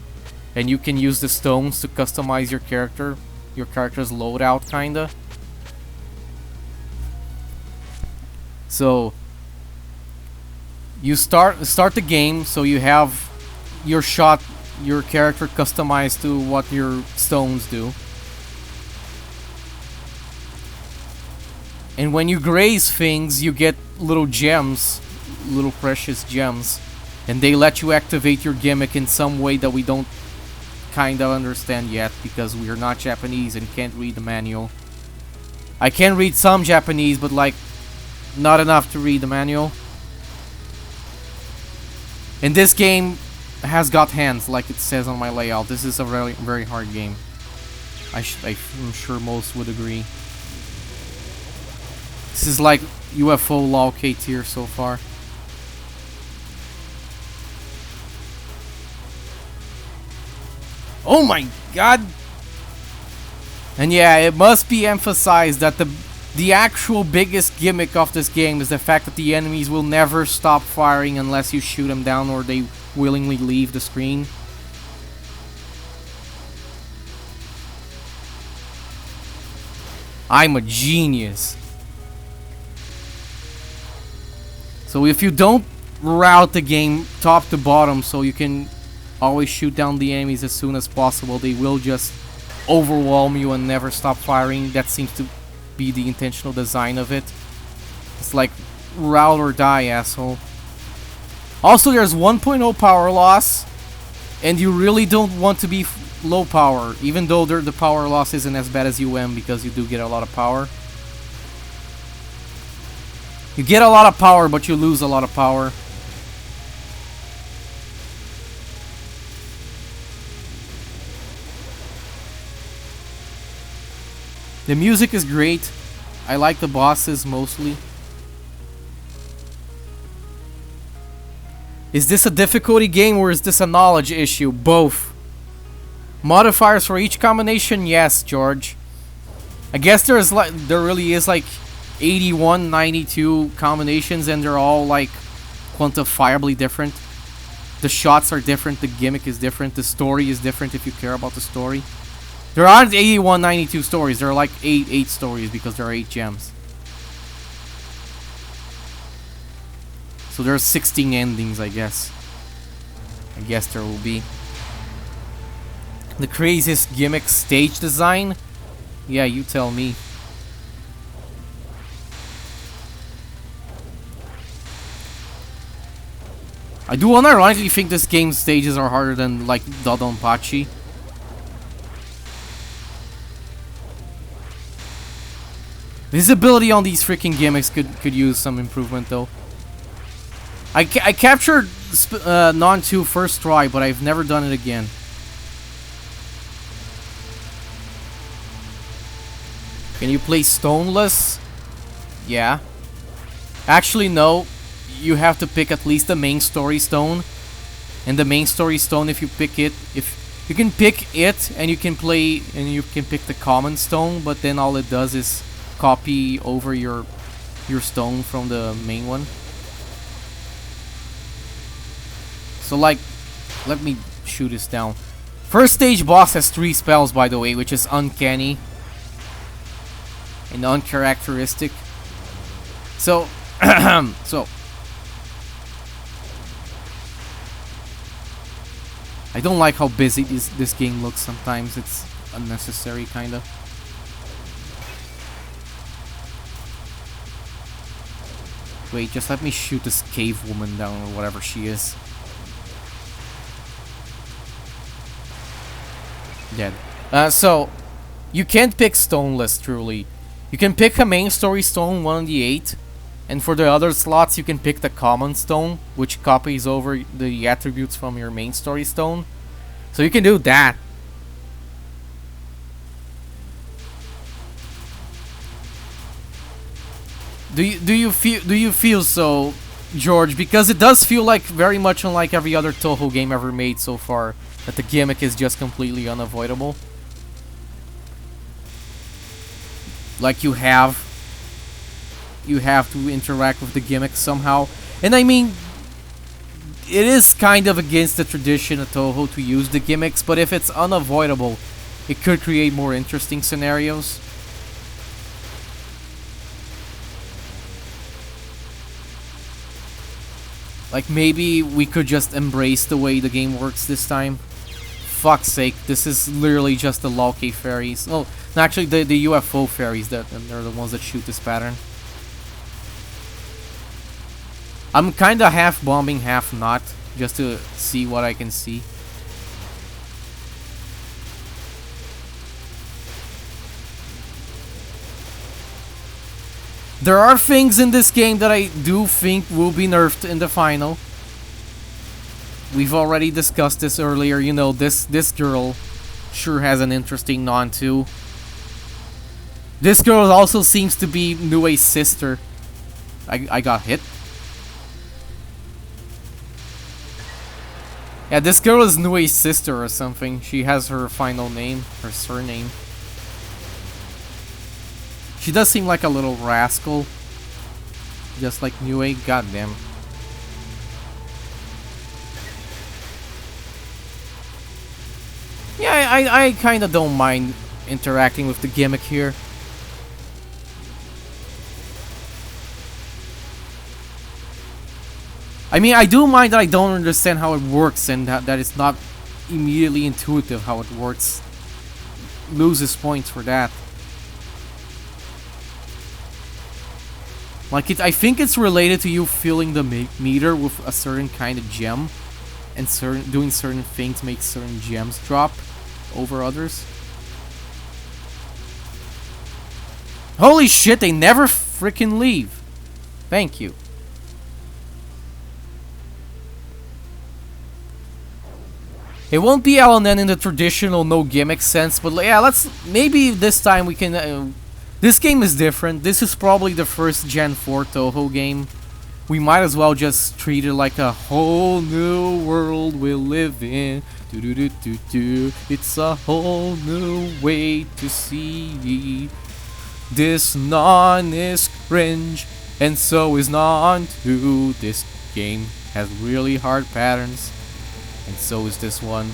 And you can use the stones to customize your character's loadout kinda. So you start the game, so you have your shot, your character customized to what your stones do. And when you graze things, you get little gems, little precious gems, and they let you activate your gimmick in some way that we don't kind of understand yet because we are not Japanese and can't read the manual. I can read some Japanese, but like not enough to read the manual. And this game has got hands, like it says on my layout. This is a very, very hard game. I'm sure most would agree. This is like UFO Law K tier so far. Oh my god! And yeah, it must be emphasized that the actual biggest gimmick of this game is the fact that the enemies will never stop firing unless you shoot them down or they willingly leave the screen. I'm a genius. So if you don't route the game top to bottom so you can always shoot down the enemies as soon as possible, they will just overwhelm you and never stop firing. That seems to be the intentional design of it. It's like route or die, asshole. Also, there's 1.0 power loss, and you really don't want to be low power, even though the power loss isn't as bad as UM because you do get a lot of power. You get a lot of power, but you lose a lot of power. The music is great. I like the bosses mostly. Is this a difficulty game or is this a knowledge issue? Both. Modifiers for each combination? Yes, George. I guess there really is like 81, 92 combinations and they're all like quantifiably different. The shots are different, the gimmick is different, the story is different if you care about the story. There aren't 81, 92 stories, there are like 8 stories because there are 8 gems. So there are 16 endings, I guess. I guess there will be. The craziest gimmick stage design? Yeah, you tell me. I do unironically think this game's stages are harder than like Dodonpachi. Visibility on these freaking gimmicks could use some improvement though. I captured Non 2 first try, but I've never done it again. Can you play stoneless? Yeah. Actually, no. You have to pick at least the main story stone. And the main story stone, if you pick it, if you can pick it and you can play and you can pick the common stone, but then all it does is copy over your stone from the main one. So like, let me shoot this down. First stage boss has 3 spells, by the way, which is uncanny and uncharacteristic. So, so I don't like how busy this game looks sometimes. It's unnecessary, kinda. Wait, just let me shoot this cave woman down or whatever she is. Dead. So, you can't pick stoneless, truly. You can pick a main story stone, 1 on the 8. And for the other slots, you can pick the common stone, which copies over the attributes from your main story stone. So you can do that. Do you feel so, George? Because it does feel like very much unlike every other Touhou game ever made so far, that the gimmick is just completely unavoidable. Like you have to interact with the gimmick somehow. And I mean, it is kind of against the tradition of Touhou to use the gimmicks, but if it's unavoidable, it could create more interesting scenarios. Like maybe we could just embrace the way the game works this time. Fuck's sake, this is literally just the Lawkey fairies. Oh, no, actually the UFO fairies, they're the ones that shoot this pattern. I'm kinda half bombing, half not, just to see what I can see. There are things in this game that I do think will be nerfed in the final. We've already discussed this earlier, you know, this girl. sure has an interesting non too. This girl also seems to be Nue's sister. I got hit. Yeah, this girl is Nue's sister or something. She has her final name, her surname. She does seem like a little rascal. Just like Nue, goddamn. Yeah, I kinda don't mind interacting with the gimmick here. I mean, I do mind that I don't understand how it works and that it's not immediately intuitive how it works. Loses points for that. Like, I think it's related to you filling the meter with a certain kind of gem. And doing certain things makes certain gems drop over others. Holy shit, they never freaking leave. Thank you. It won't be LNN in the traditional no gimmick sense, but yeah, maybe this time we can... this game is different. This is probably the first Gen 4 Touhou game. We might as well just treat it like a whole new world we'll live in. It's a whole new way to see. This non is cringe, and so is non too. This game has really hard patterns. And so is this one.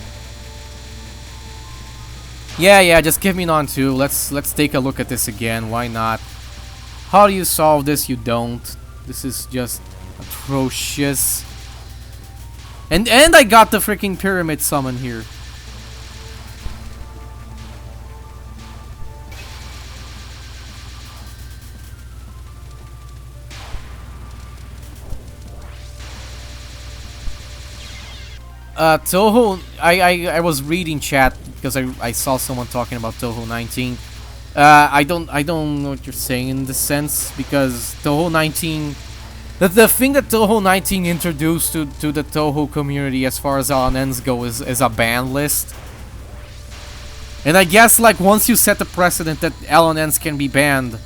Yeah, just give me non 2. Let's take a look at this again. Why not? How do you solve this? You don't. This is just atrocious. And I got the freaking pyramid summon here. Touhou, I was reading chat because I saw someone talking about Touhou 19. I don't know what you're saying in this sense, because Touhou 19, the thing that Touhou 19 introduced to the Touhou community as far as LNNs go is a ban list. And I guess like once you set the precedent that LNNs can be banned,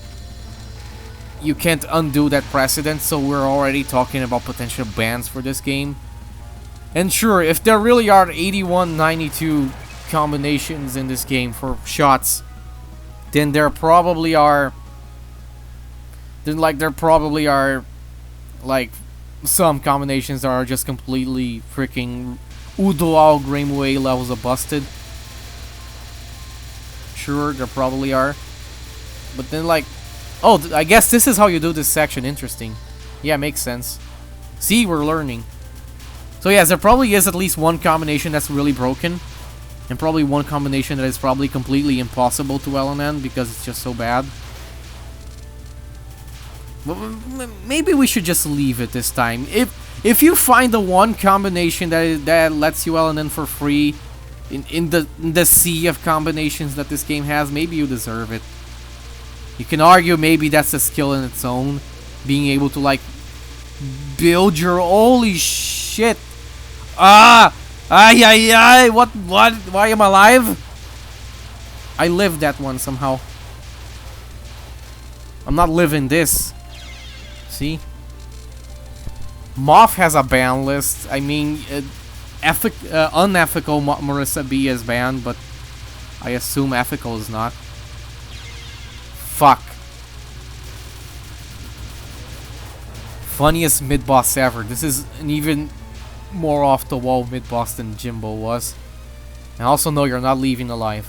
you can't undo that precedent, so we're already talking about potential bans for this game. And sure, if there really are 8192 combinations in this game for shots, then there probably are like some combinations that are just completely freaking Udoal Grimway levels of busted. Sure, there probably are. But then like, oh, I guess this is how you do this section. Interesting. Yeah, makes sense. See, we're learning. So yes, there probably is at least one combination that's really broken, and probably one combination that is probably completely impossible to LNN because it's just so bad. But maybe we should just leave it this time. If you find the one combination that lets you LNN for free in the sea of combinations that this game has, maybe you deserve it. You can argue maybe that's a skill in its own, being able to like build your holy shit. What? Why am I alive? I lived that one somehow. I'm not living this. See? Moth has a ban list. I mean, unethical Marissa B is banned, but I assume ethical is not. Fuck. Funniest mid-boss ever. This is an even more off-the-wall mid-boss than Jimbo was. And also know you're not leaving alive.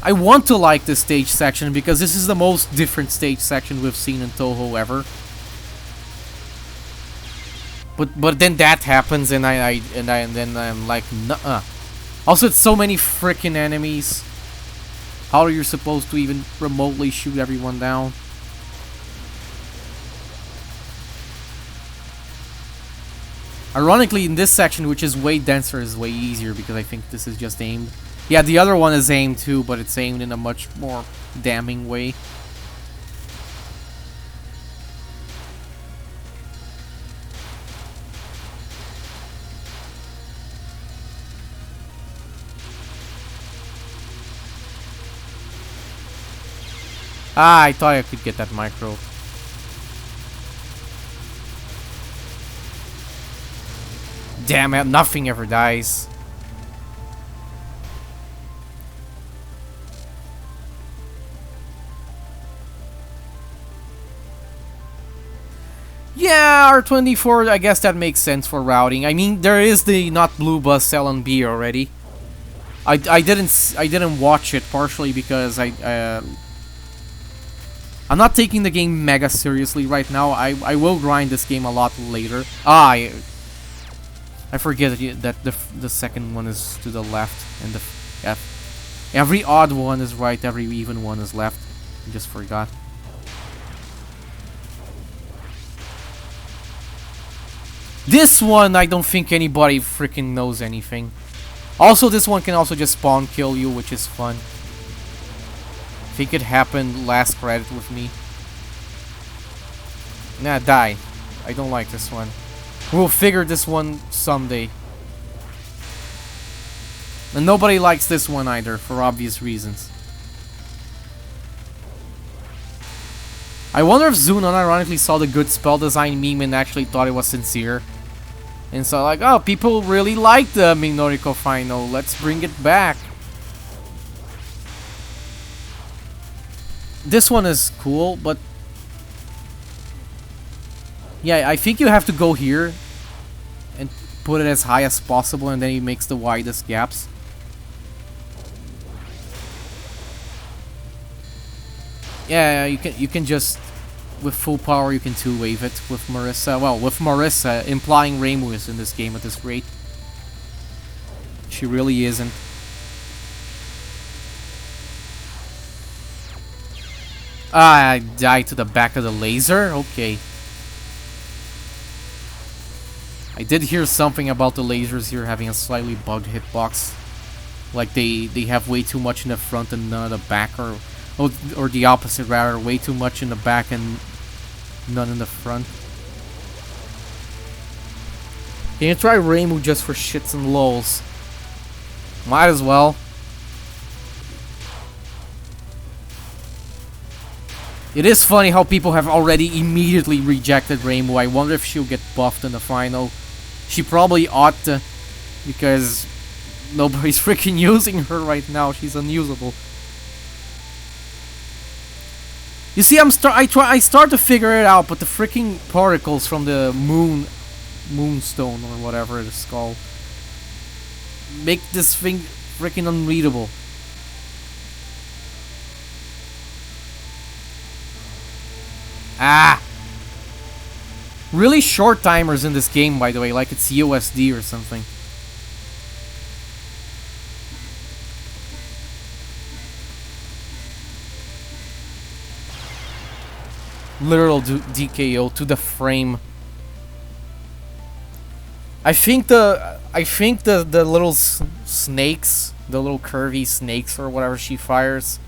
I want to like this stage section because this is the most different stage section we've seen in Touhou ever. But then that happens and then I'm like, nuh-uh. Also, it's so many freaking enemies. How are you supposed to even remotely shoot everyone down? Ironically, in this section, which is way denser, is way easier because I think this is just aimed. Yeah, the other one is aimed too, but it's aimed in a much more damning way. Ah, I thought I could get that micro. Damn it, nothing ever dies. Yeah, R24, I guess that makes sense for routing. I mean, there is the not blue bus LNB already. I didn't watch it partially because I'm not taking the game mega seriously right now. I will grind this game a lot later. I forget that the second one is to the left and the every odd one is right, every even one is left. I just forgot. This one, I don't think anybody freaking knows anything. Also, this one can also just spawn kill you, which is fun. I think it happened last credit with me. Nah, die. I don't like this one. We'll figure this one someday. And nobody likes this one either, for obvious reasons. I wonder if Zune unironically saw the good spell design meme and actually thought it was sincere. And so like, oh, people really like the Minoriko final, let's bring it back. This one is cool, but yeah, I think you have to go here and put it as high as possible, and then he makes the widest gaps. Yeah, you can just with full power you can two-wave it with Marissa. Well, with Marissa implying Reimu is in this game at this rate. She really isn't. Ah, I died to the back of the laser? Okay. I did hear something about the lasers here having a slightly bugged hitbox. Like they have way too much in the front and none in the back, or the opposite rather, way too much in the back and none in the front. Can you try Reimu just for shits and lulz? Might as well. It is funny how people have already immediately rejected Reimu. I wonder if she'll get buffed in the final. She probably ought to, because nobody's freaking using her right now. She's unusable. You see, I start to figure it out, but the freaking particles from the moonstone or whatever it is called make this thing freaking unreadable. Ah! Really short timers in this game, by the way, like it's USD or something. Literal DKO to the frame. I think the little snakes, the little curvy snakes or whatever she fires,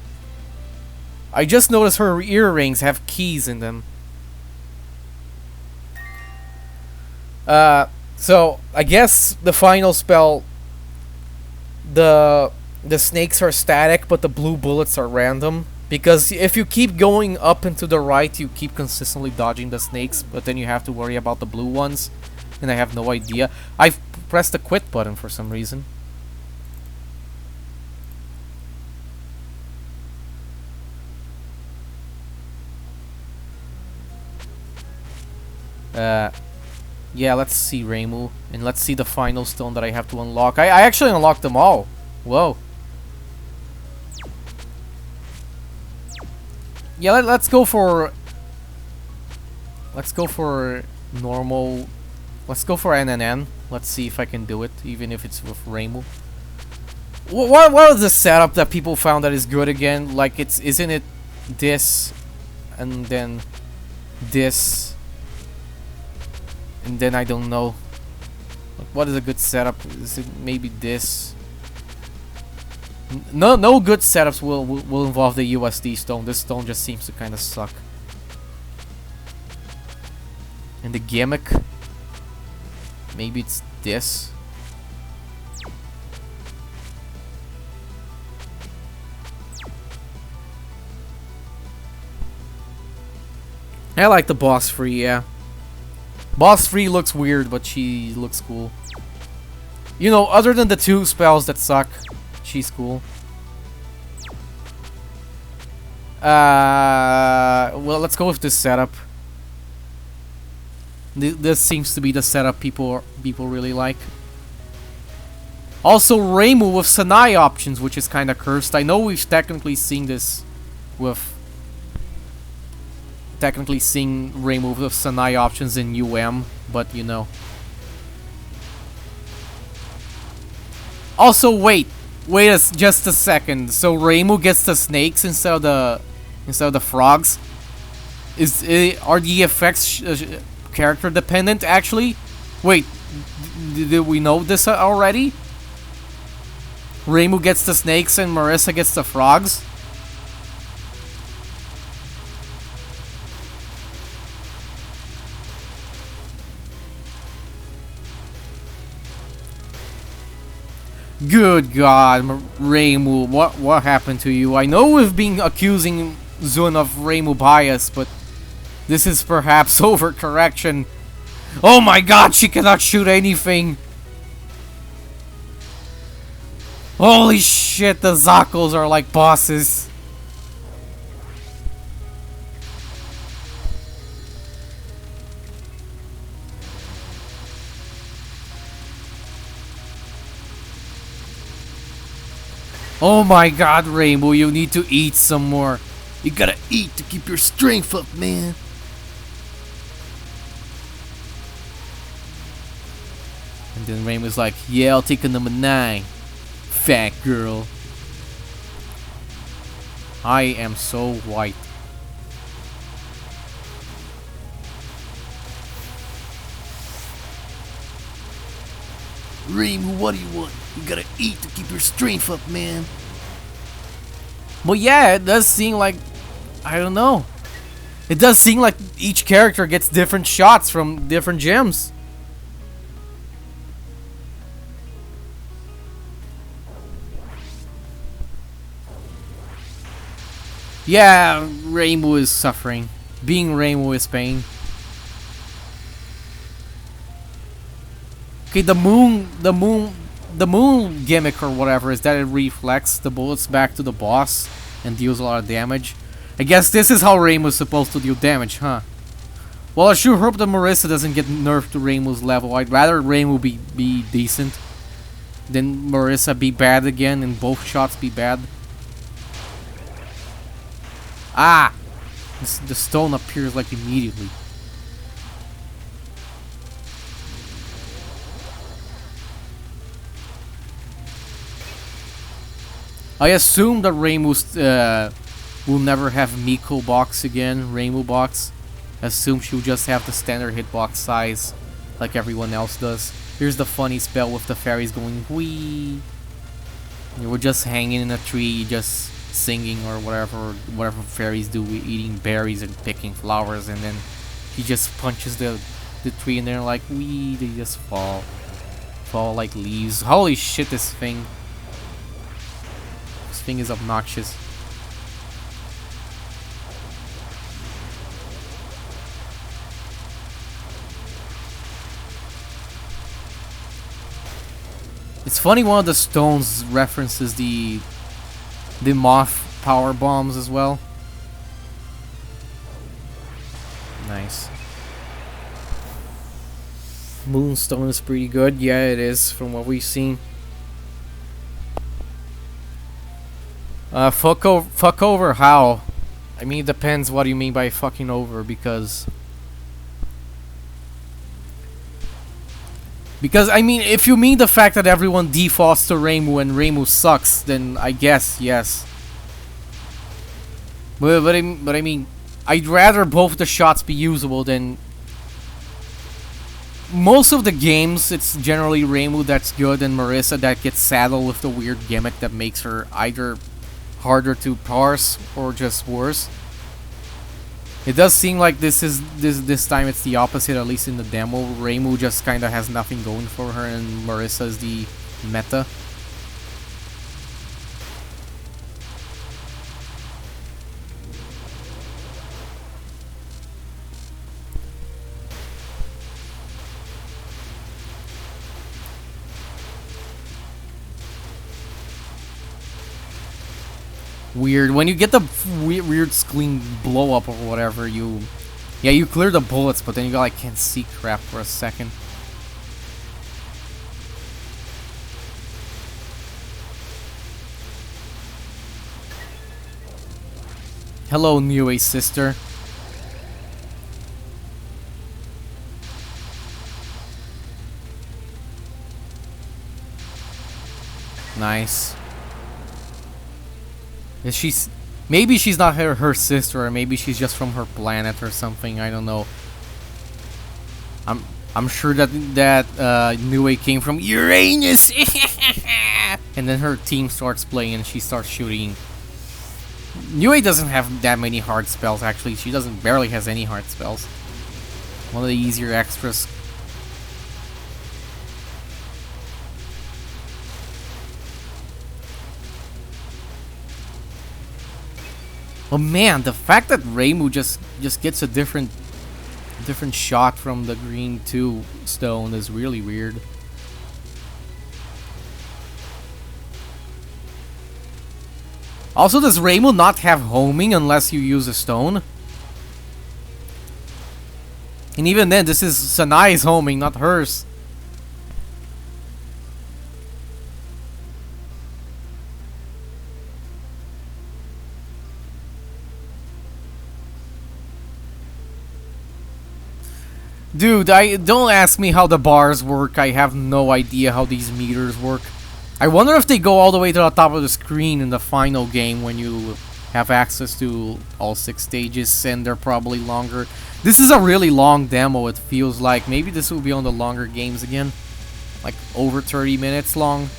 I just noticed her earrings have keys in them. So I guess the final spell, the snakes are static, but the blue bullets are random. Because if you keep going up and to the right, you keep consistently dodging the snakes, but then you have to worry about the blue ones. And I have no idea. I've pressed the quit button for some reason. Yeah, let's see Reimu. And let's see the final stone that I have to unlock. I actually unlocked them all. Whoa. Yeah, let's go for normal. Let's go for NNN. Let's see if I can do it, even if it's with Reimu. What is the setup that people found that is good again? Like isn't it this, and then this, and then I don't know. Like, what is a good setup? Is it maybe this? No good setups will involve the USD stone. This stone just seems to kind of suck. And the gimmick, maybe it's this. I like the boss free, yeah. Boss free looks weird, but she looks cool. You know, other than the 2 spells that suck, she's cool. Well, let's go with this setup. This seems to be the setup people really like. Also, Reimu with Sanai options, which is kind of cursed. I know we've technically seen this with... Technically seeing Reimu with Sanai options in UM, but you know. Also, wait just a second. So Reimu gets the snakes instead of the frogs. Are the effects character dependent actually? Wait, did we know this already? Reimu gets the snakes and Marissa gets the frogs? Good God, Reimu, what happened to you? I know we've been accusing Zun of Reimu bias, but this is perhaps overcorrection. Oh my God, she cannot shoot anything. Holy shit, the Zakkos are like bosses. Oh my God, Rainbow, you need to eat some more. You gotta eat to keep your strength up, man. And then Rainbow's like, yeah, I'll take a number 9. Fat girl. I am so white. Rainbow, what do you want? You gotta eat to keep your strength up, man. Well, yeah, it does seem like... I don't know. It does seem like each character gets different shots from different gems. Yeah, Rainbow is suffering. Being Rainbow is pain. Okay, the moon gimmick or whatever is that it reflects the bullets back to the boss and deals a lot of damage. I guess this is how Rainbow's supposed to deal damage, huh? Well, I sure hope that Marissa doesn't get nerfed to Rainbow's level. I'd rather Rainbow be decent than Marissa be bad again and both shots be bad. Ah! The stone appears like immediately. I assume that Rainbow's will never have Miko box again, Rainbow box. I assume she'll just have the standard hitbox size like everyone else does. Here's the funny spell with the fairies going whee. You were just hanging in a tree, just singing or whatever fairies do, eating berries and picking flowers, and then he just punches the tree and they're like whee, they just fall like leaves. Holy shit, this thing is obnoxious. It's funny, one of the stones references the moth power bombs as well. Nice. Moonstone is pretty good. Yeah, it is from what we've seen. Fuck over how? I mean, it depends what you mean by fucking over, because I mean, if you mean the fact that everyone defaults to Rainbow and Rainbow sucks, then I guess yes. But I mean, I'd rather both the shots be usable than... Most of the games, it's generally Rainbow that's good and Marissa that gets saddled with the weird gimmick that makes her either harder to parse or just worse. It does seem like this time it's the opposite, at least in the demo. Rainbow just kind of has nothing going for her and Marissa is the meta. weird. When you get the weird screen blow up or whatever, you clear the bullets, but then you like can't see crap for a second. Hello, Niue sister. Nice. Is she? Maybe she's not her sister, or maybe she's just from her planet or something. I don't know. I'm sure that Niue came from Uranus, and then her team starts playing and she starts shooting. Niue doesn't have that many hard spells. Actually, she barely has any hard spells. One of the easier extras. Oh man, the fact that Reimu just gets a different shot from the green 2 stone is really weird. Also, does Reimu not have homing unless you use a stone? And even then, this is Sanai's homing, not hers. Dude, don't ask me how the bars work. I have no idea how these meters work. I wonder if they go all the way to the top of the screen in the final game when you have access to all 6 stages, and they're probably longer. This is a really long demo, it feels like. Maybe this will be on the longer games again. Like over 30 minutes long.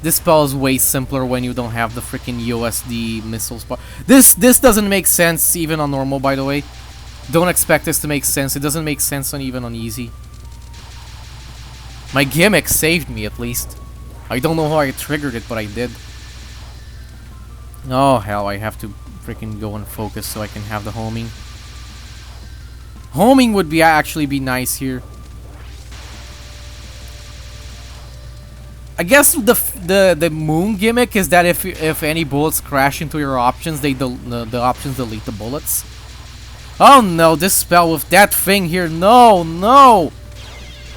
This spell is way simpler when you don't have the freaking USD missiles. This doesn't make sense even on normal, by the way. Don't expect this to make sense. It doesn't make sense even on easy. My gimmick saved me, at least. I don't know how I triggered it, but I did. Oh, hell, I have to freaking go and focus so I can have the homing. Homing would actually be nice here. I guess the moon gimmick is that if any bullets crash into your options, the options delete the bullets. Oh no, this spell with that thing here. No, no.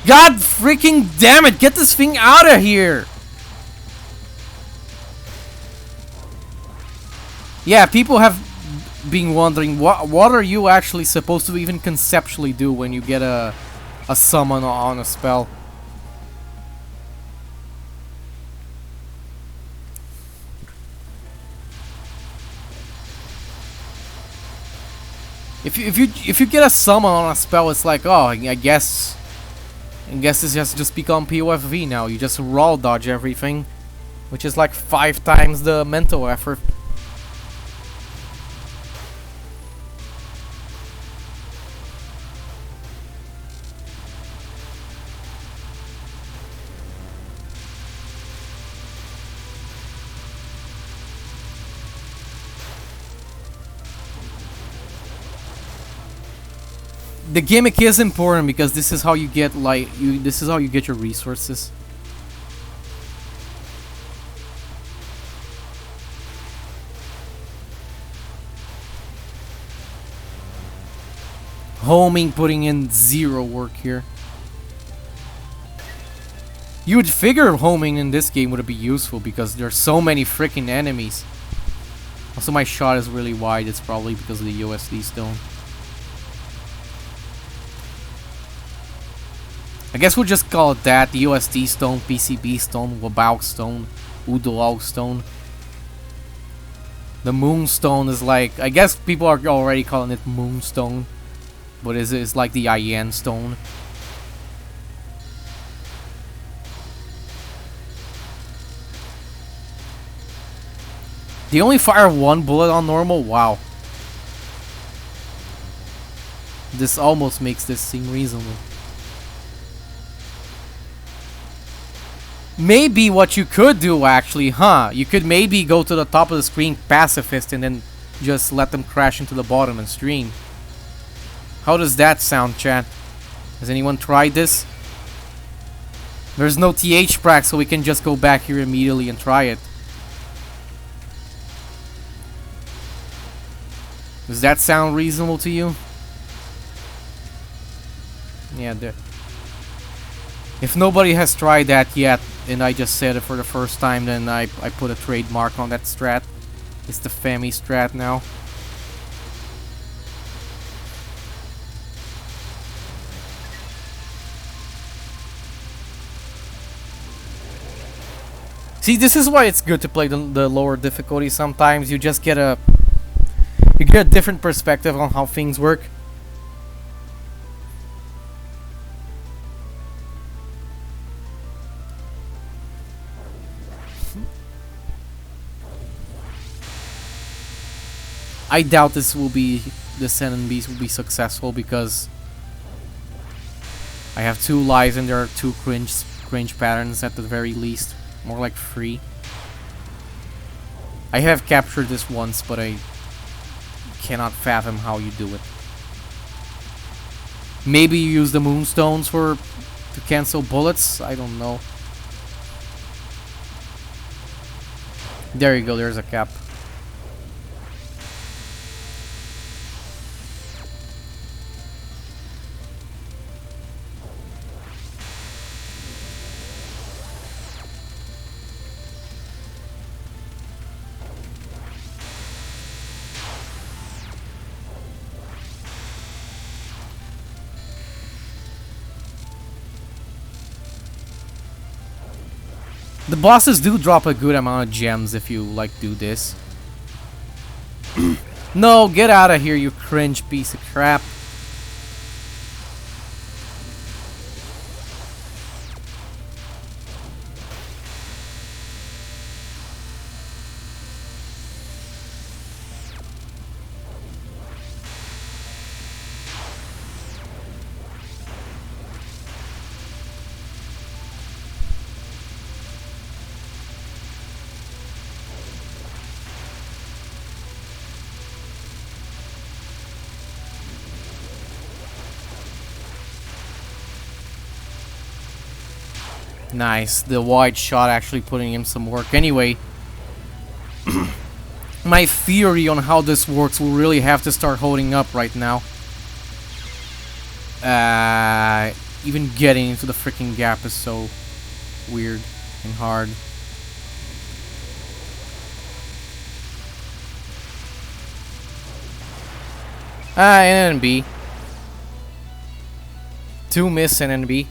God freaking damn it, get this thing out of here. Yeah, people have been wondering what are you actually supposed to even conceptually do when you get a summon on a spell. If you get a summon on a spell, it's like, oh, I guess this has just become POFV now. You just raw dodge everything, which is like 5 times the mental effort. The gimmick is important because this is how you get this is how you get your resources. Homing, putting in 0 work here. You would figure homing in this game would be useful because there's so many freaking enemies. Also, my shot is really wide. It's probably because of the USD stone. I guess we'll just call it that. The USD stone, PCB stone, Wabao stone, Udolao stone. The moonstone is like, I guess people are already calling it moonstone, but it's like the IN stone. They only fire 1 bullet on normal? Wow. This almost makes this seem reasonable. Maybe what you could do actually, you could maybe go to the top of the screen pacifist and then just let them crash into the bottom and stream. How does that sound, chat? Has anyone tried this? There's no TH prac, so we can just go back here immediately and try it. Does that sound reasonable to you? Yeah, there. If nobody has tried that yet, and I just said it for the first time, then I put a trademark on that strat. It's the Femi strat now. See, this is why it's good to play the lower difficulty sometimes. You just get a different perspective on how things work. I doubt this enemies will be successful because I have 2 lives and there are 2 cringe patterns at the very least. More like 3. I have captured this once, but I cannot fathom how you do it. Maybe you use the moonstones to cancel bullets? I don't know. There you go, there's a cap. The bosses do drop a good amount of gems if you like do this. No, get out of here, you cringe piece of crap. Nice, the wide shot actually putting in some work. Anyway, my theory on how this works will really have to start holding up right now. Even getting into the freaking gap is so weird and hard. NNB. 2 miss NNB.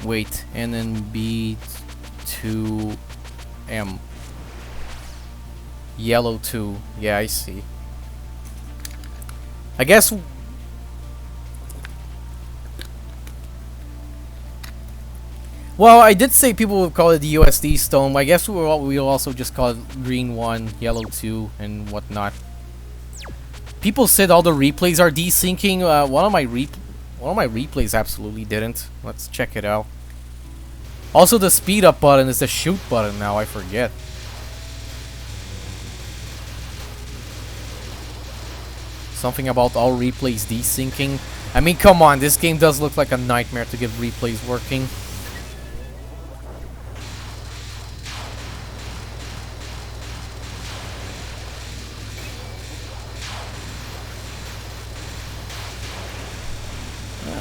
Wait, and then B2M. Yellow 2. Yeah, I see. I guess... Well, I did say people would call it the USD stone. I guess we'll also just call it green 1, yellow 2, and whatnot. People said all the replays are desyncing. One of my replays absolutely didn't. Let's check it out. Also, the speed up button is the shoot button now. I forget. Something about all replays desyncing. I mean, come on. This game does look like a nightmare to get replays working.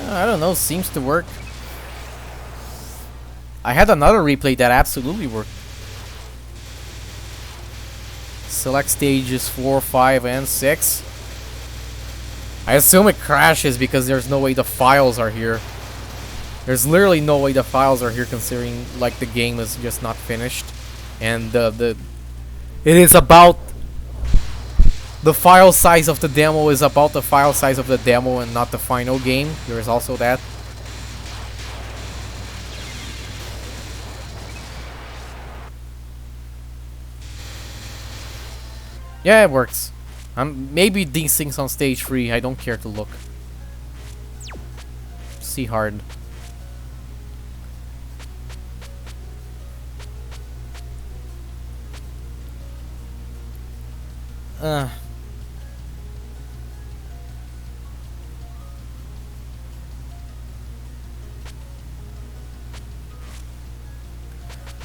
I don't know, seems to work. I had another replay that absolutely worked. Select stages 4, 5, and 6. I assume it crashes because there's no way the files are here. There's literally no way the files are here considering like the game is just not finished. And it is about... The file size of the demo is about the file size of the demo and not the final game. There is also that. Yeah, it works. Maybe these things on stage 3. I don't care to look. Dynasty hard. Uh.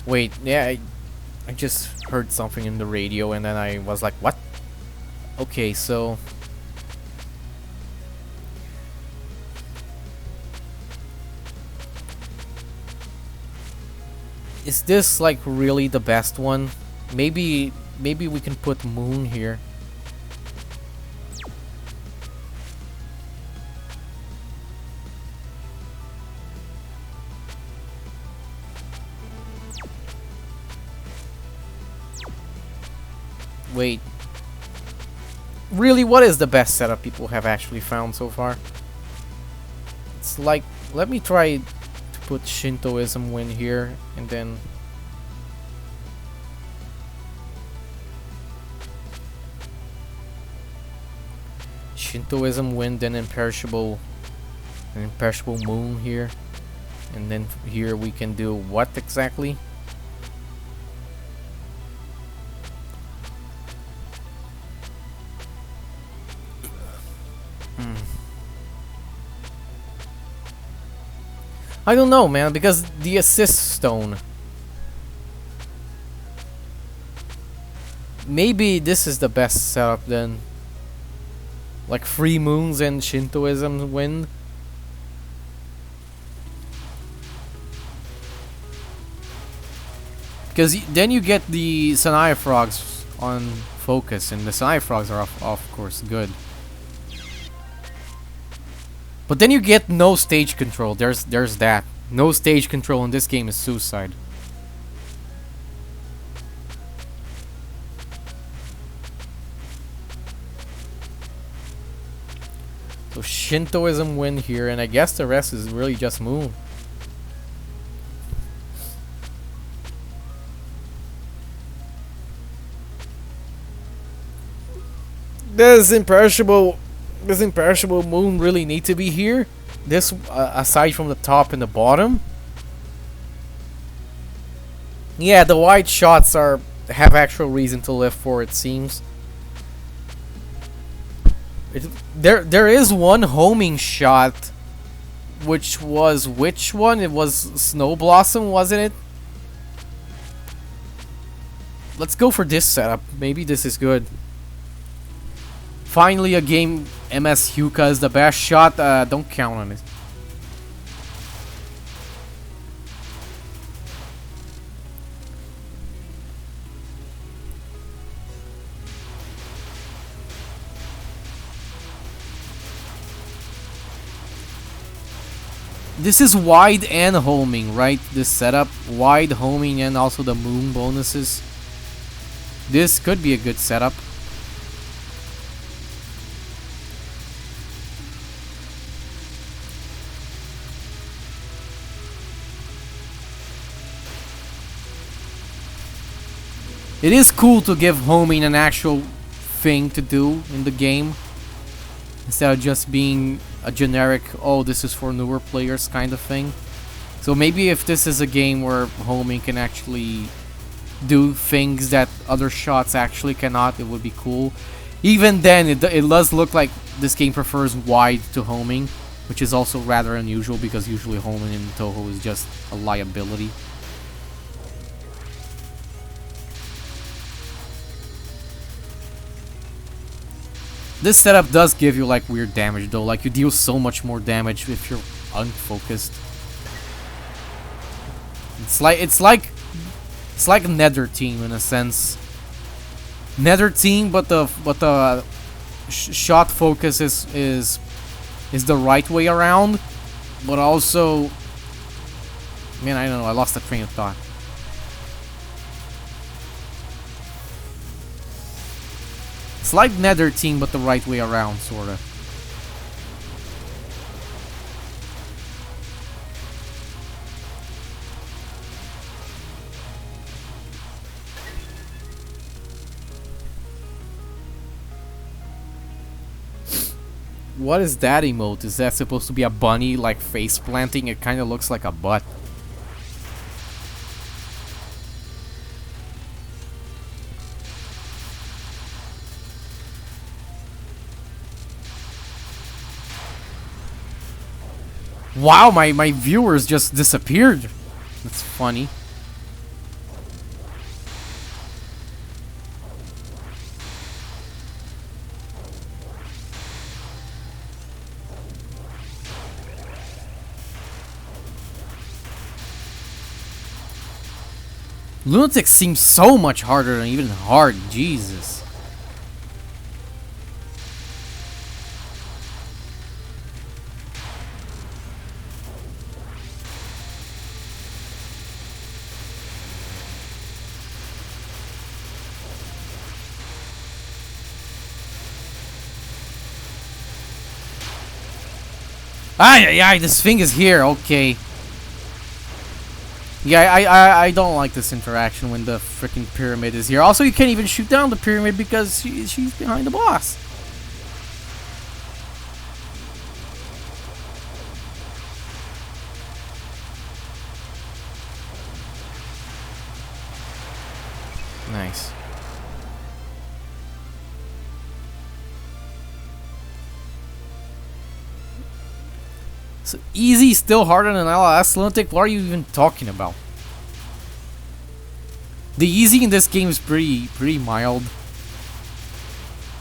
Wait, yeah, I just heard something in the radio and then I was like, what? Okay, so... Is this like really the best one? Maybe we can put Moon here. Wait. Really, what is the best setup people have actually found so far? It's like, let me try to put Shintoism win here, and then... Shintoism win, then Imperishable Moon here. And then here we can do what exactly? I don't know, man, because the assist stone. Maybe this is the best setup then. Like 3 moons and Shintoism win. Because then you get the Sanaya frogs on focus, and the Sanaya frogs are of course good. But then you get no stage control. There's that. No stage control in this game is suicide. So Shintoism win here, and I guess the rest is really just Moon. Does Imperishable Moon really need to be here? This, aside from the top and the bottom? Yeah, the wide shots have actual reason to live for, it seems. There is one homing shot, which was which one? It was Snow Blossom, wasn't it? Let's go for this setup. Maybe this is good. Finally, a game MS Hyuka is the best shot. Don't count on it. This is wide and homing, right? This setup, wide homing and also the moon bonuses. This could be a good setup. It is cool to give homing an actual thing to do in the game, instead of just being a generic, oh, this is for newer players kind of thing. So maybe if this is a game where homing can actually do things that other shots actually cannot, it would be cool. Even then, it does look like this game prefers wide to homing, which is also rather unusual because usually homing in Touhou is just a liability. This setup does give you like weird damage though, like you deal so much more damage if you're unfocused. It's like Nether Team in a sense. Nether Team, but the shot focus is the right way around, but also, man, I don't know, I lost the train of thought. It's like Nether Team, but the right way around, sorta. What is that emote? Is that supposed to be a bunny, like, face planting? It kind of looks like a butt. Wow, my viewers just disappeared. That's funny. Lunatic seems so much harder than even hard. Jesus. Ay, ay, ay, this thing is here. Okay. Yeah, I don't like this interaction when the freaking pyramid is here. Also, you can't even shoot down the pyramid because she's behind the boss. Nice. So easy, still harder than LS Lunatic. What are you even talking about? The easy in this game is pretty mild.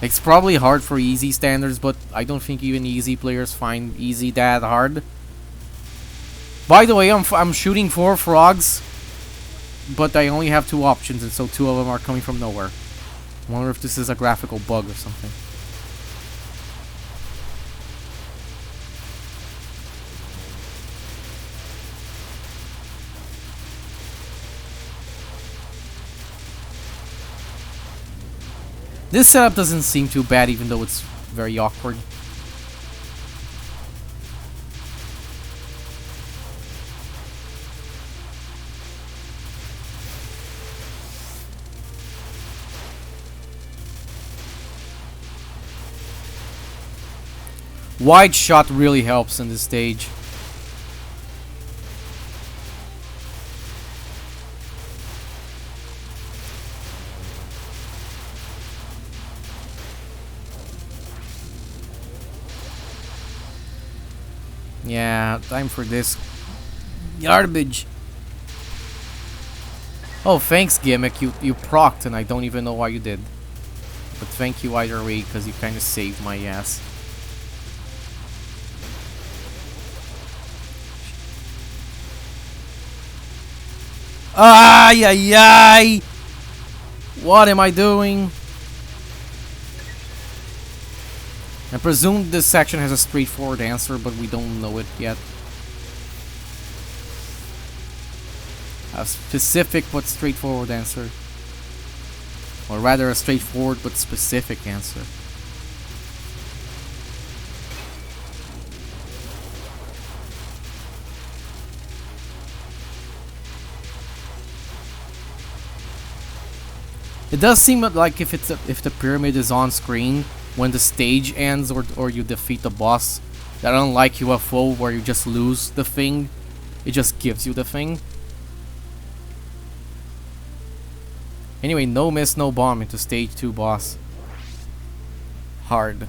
It's probably hard for easy standards, but I don't think even easy players find easy that hard. By the way, I'm shooting 4 frogs, but I only have 2 options, and so 2 of them are coming from nowhere. I wonder if this is a graphical bug or something. This setup doesn't seem too bad, even though it's very awkward. Wide shot really helps in this stage. Yeah, time for this garbage. Oh, thanks, Gimmick. You procced, and I don't even know why you did. But thank you either way, because you kind of saved my ass. Ay, ay, ay! What am I doing? I presume this section has a straightforward answer, but we don't know it yet. A specific but straightforward answer. Or rather, a straightforward but specific answer. It does seem like if the pyramid is on screen when the stage ends or you defeat the boss, that unlike UFO where you just lose the thing, it just gives you the thing. Anyway, no miss, no bomb into stage 2 boss. Hard.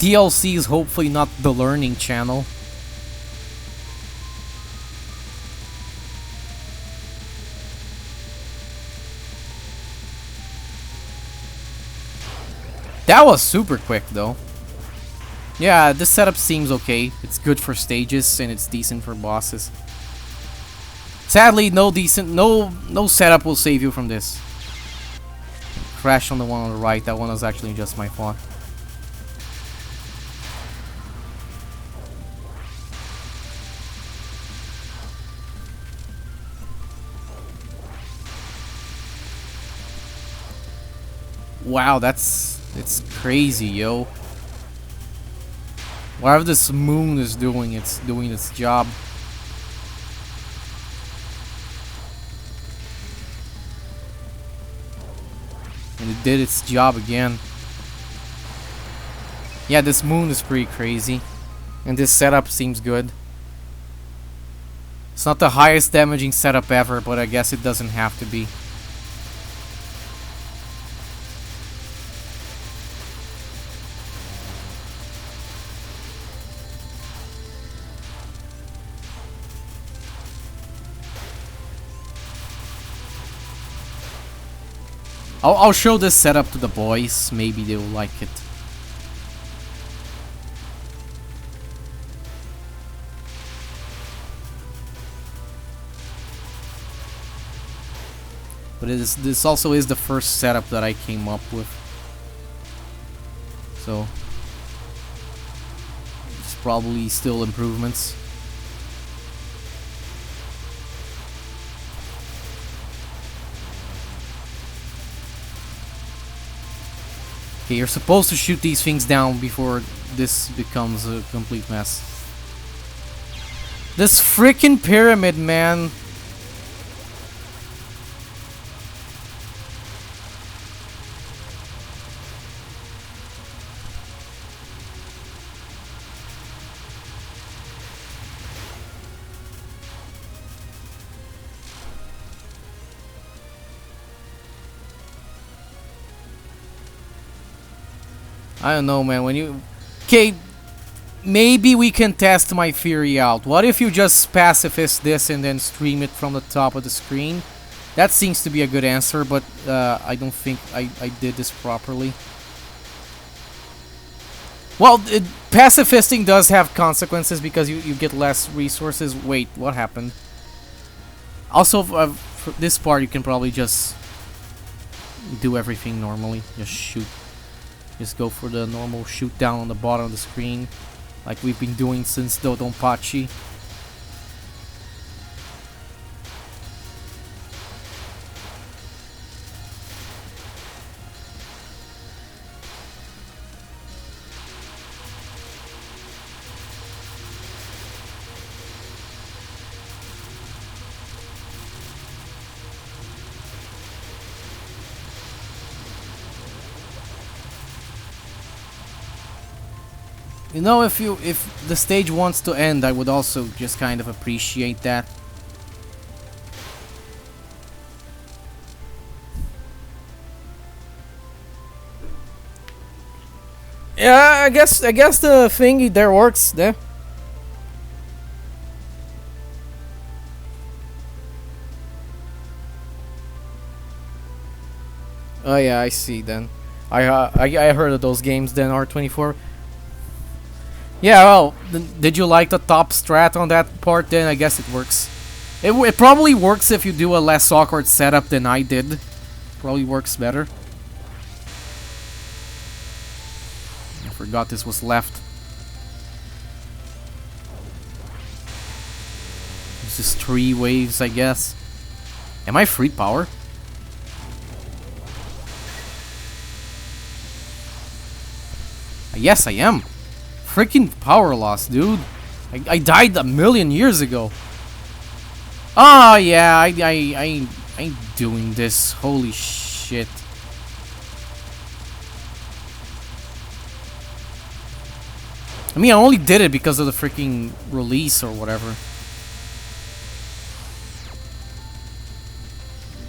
DLC is hopefully not the learning channel. That was super quick though. Yeah, this setup seems okay. It's good for stages and it's decent for bosses. Sadly, no setup will save you from this. Crash on the one on the right. That one was actually just my fault. Wow, it's crazy, yo. Whatever this moon is doing, it's doing its job. And it did its job again. Yeah, this moon is pretty crazy. And this setup seems good. It's not the highest damaging setup ever, but I guess it doesn't have to be. I'll show this setup to the boys. Maybe they will like it. But this also is the first setup that I came up with. So it's probably still improvements. Okay, you're supposed to shoot these things down before this becomes a complete mess. This freaking pyramid, man. I don't know, man. When you... Okay, maybe we can test my theory out. What if you just pacifist this and then stream it from the top of the screen? That seems to be a good answer, but I don't think I did this properly. Well, pacifisting does have consequences because you get less resources. Wait, what happened? Also, for this part, you can probably just do everything normally. Just shoot. Just go for the normal shoot down on the bottom of the screen, like we've been doing since Dodonpachi. You know, if the stage wants to end, I would also just kind of appreciate that. Yeah, I guess the thingy there works there. Oh yeah, I see then. I heard of those games then, R24. Yeah, well, did you like the top strat on that part? Then I guess it works. It probably works if you do a less awkward setup than I did. Probably works better. I forgot this was left. This is 3 waves, I guess. Am I free power? Yes, I am. Freaking power loss, dude. I died a million years ago. Oh yeah, I ain't doing this. Holy shit. I mean, I only did it because of the freaking release or whatever.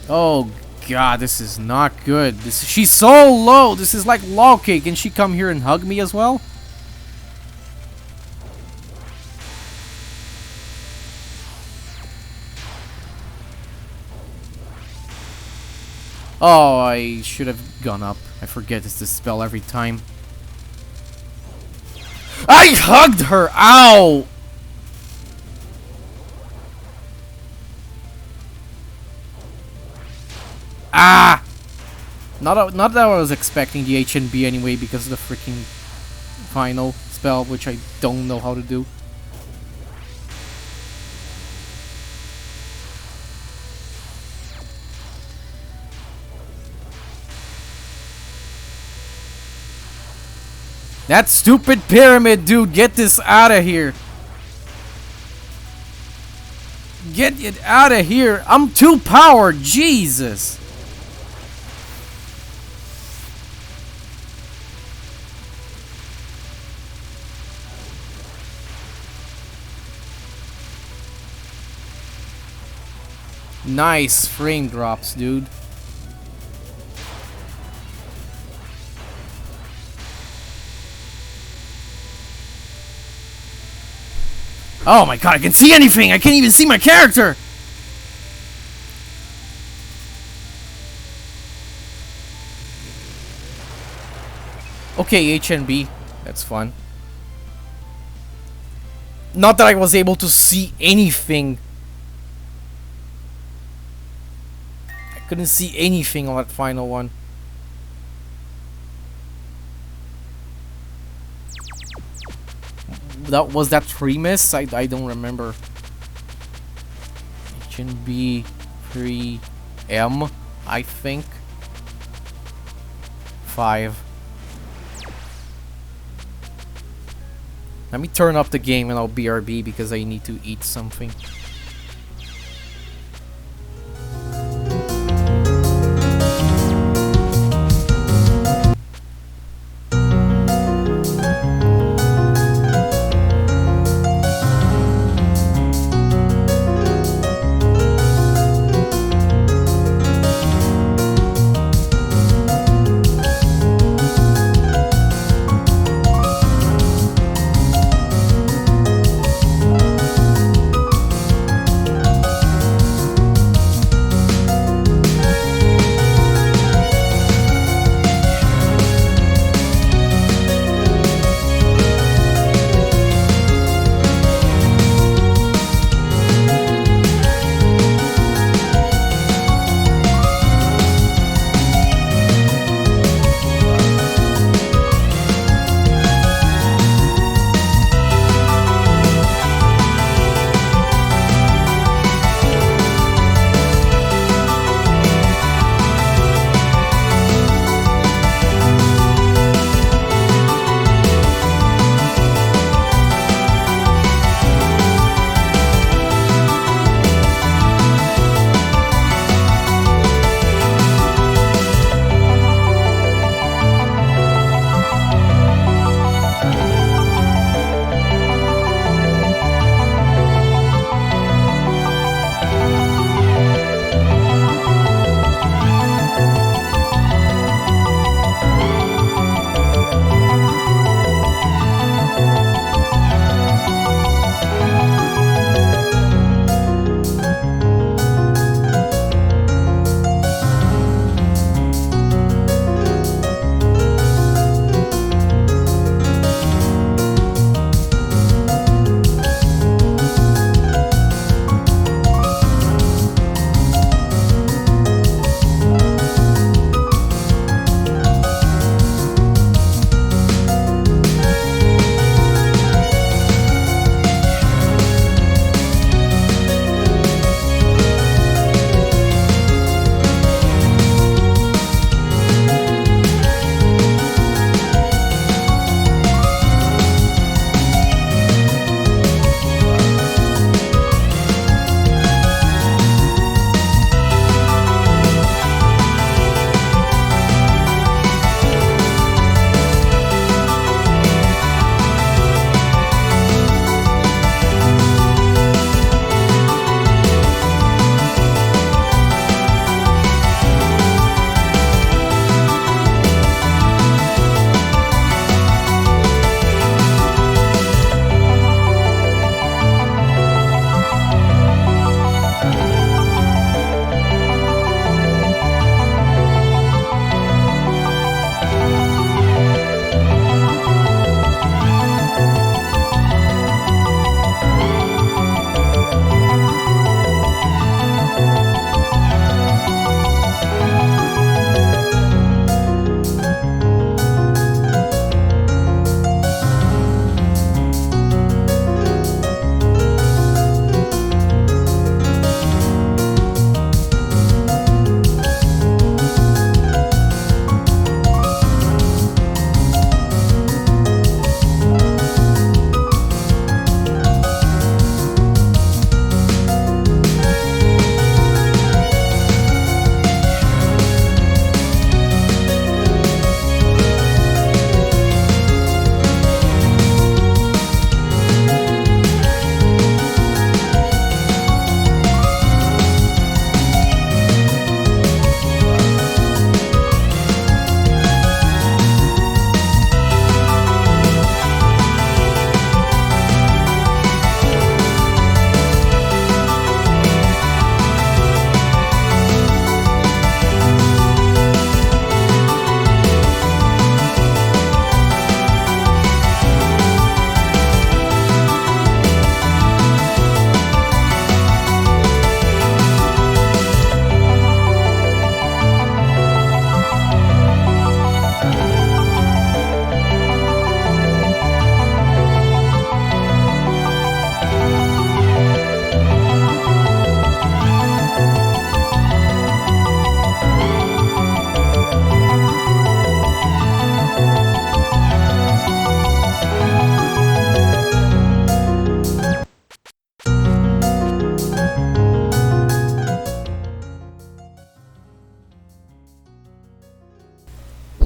Oh god, this is not good. She's so low. This is like log cake. Can she come here and hug me as well? Oh, I should have gone up. I forget it's this spell every time. I hugged her! Ow! Ah! Not that I was expecting the HNB anyway because of the freaking final spell, which I don't know how to do. That stupid pyramid, dude. Get this out of here. Get it out of here. I'm too powered. Jesus. Nice frame drops, dude. Oh my god, I can see anything! I can't even see my character! Okay, H and B. That's fun. Not that I was able to see anything. I couldn't see anything on that final one. Was that 3 miss? I don't remember. H and B 3 M, I think. 5. Let me turn up the game and I'll BRB because I need to eat something.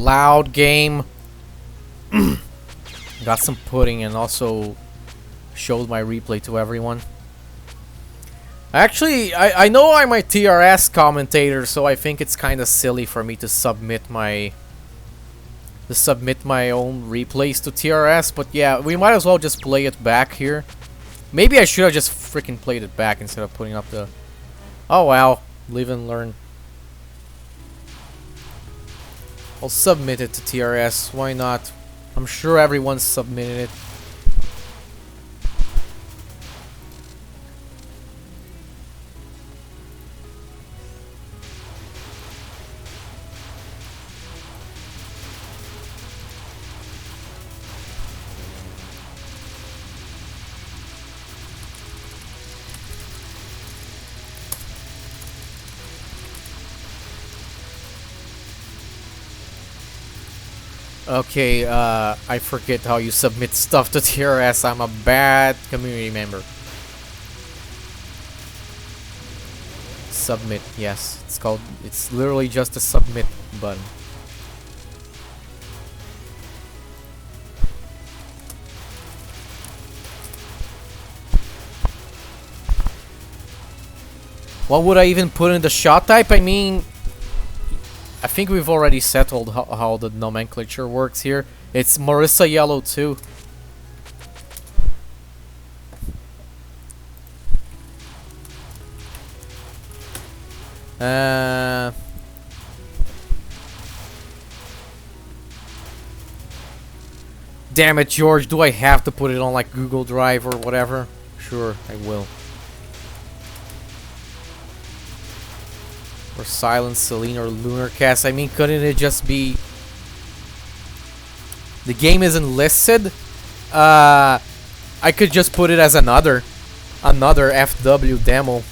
loud game. Got some pudding and also showed my replay to everyone. Actually, I know I'm a TRS commentator, so I think it's kind of silly for me to submit my own replays to TRS, but yeah, we might as well just play it back here. Maybe I should have just freaking played it back instead of putting up the... Oh wow, live and learn. I'll submit it to TRS, why not? I'm sure everyone's submitted it. Okay, I forget how you submit stuff to TRS. I'm a bad community member. Submit, yes. It's literally just a submit button. What would I even put in the shot type? I mean, I think we've already settled how the nomenclature works here. It's Marissa Yellow 2. Damn it, George, do I have to put it on like Google Drive or whatever? Sure, I will. Or Silent Celine or Lunar Cast. I mean, couldn't it just be... The game isn't listed? I could just put it as another FW demo.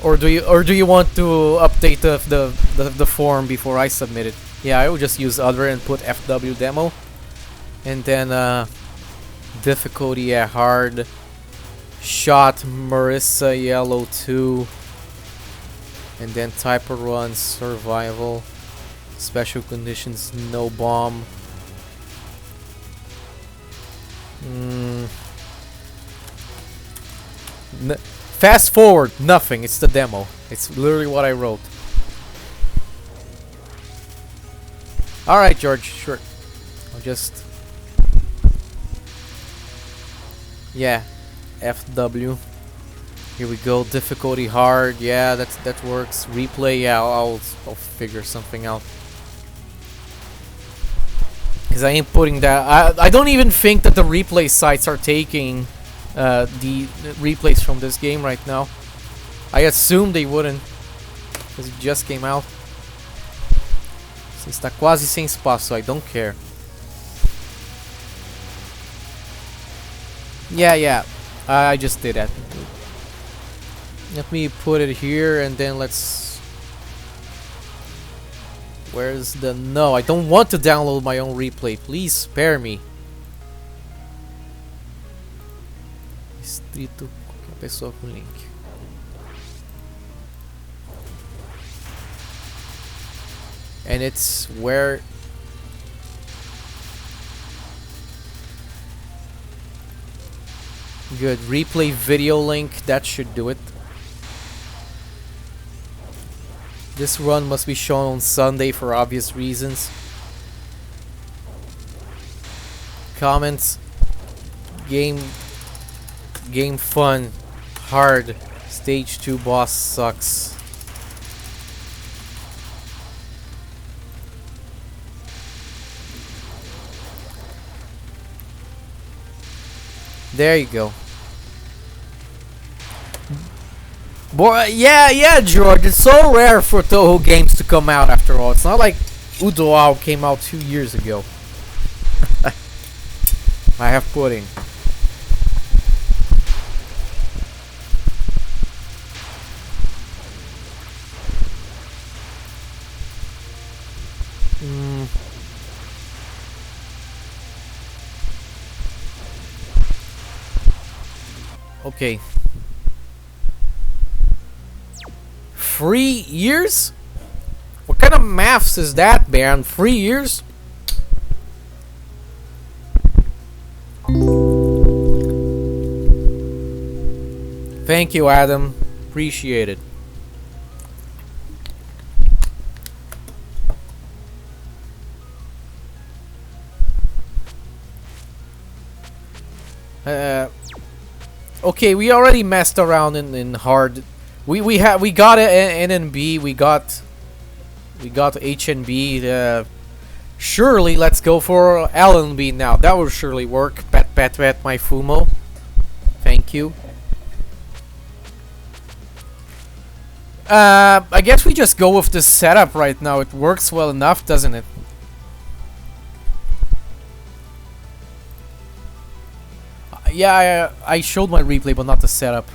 Or do you want to update the form before I submit it? Yeah, I will just use other and put FW demo, and then difficulty hard, shot Marissa Yellow 2, and then type of run survival, special conditions no bomb. Fast forward, nothing. It's the demo. It's literally what I wrote. Alright, George, sure. I'll just... Yeah, FW. Here we go. Difficulty hard. Yeah, that works. Replay. Yeah, I'll figure something out. Because I ain't putting that... I don't even think that the replay sites are taking... the replays from this game right now. I assume they wouldn't, because it just came out. Está quase sem espaço, I don't care. Yeah, I just did that. Let me put it here and then let's... Where's the... No, I don't want to download my own replay. Please spare me. Escrito qualquer pessoa com link. And it's where... Good. Replay video link. That should do it. This run must be shown on Sunday for obvious reasons. Comments. Game fun. Hard. Stage 2 boss sucks. There you go. Boy, yeah, George. It's so rare for Touhou games to come out after all. It's not like Udoao came out 2 years ago. I have pudding. Okay. 3 years? What kind of maths is that, man? 3 years? Thank you, Adam. Appreciate it. Okay, we already messed around in hard. We got N and B. We got H and B. Surely, let's go for L and B now. That will surely work. Pet my Fumo. Thank you. I guess we just go with the setup right now. It works well enough, doesn't it? Yeah, I showed my replay, but not the setup.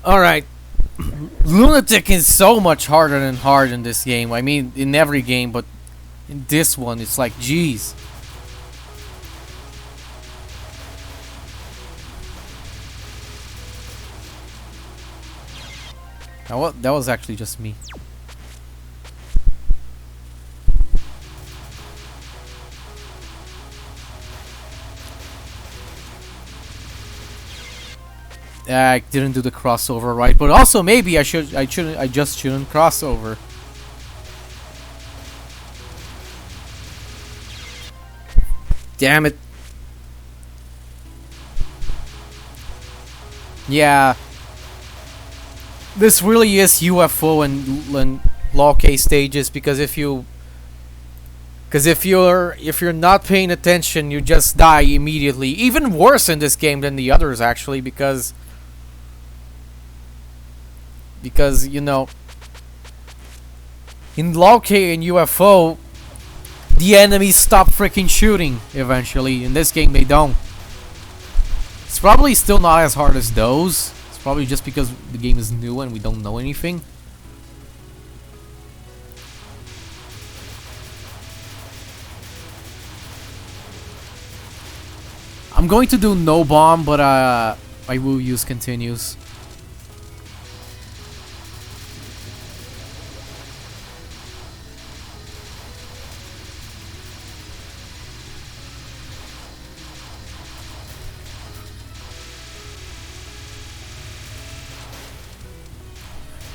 Alright. Lunatic is so much harder than hard in this game. I mean, in every game, but in this one, it's like, jeez. That was actually just me. I didn't do the crossover right, but also maybe I just shouldn't crossover. Damn it. Yeah. This really is UFO and law case stages, because if you're not paying attention, you just die immediately. Even worse in this game than the others, actually, because you know, in Law K and UFO, the enemies stop freaking shooting eventually. In this game, they don't. It's probably still not as hard as those. It's probably just because the game is new and we don't know anything. I'm going to do no bomb, but I will use continues.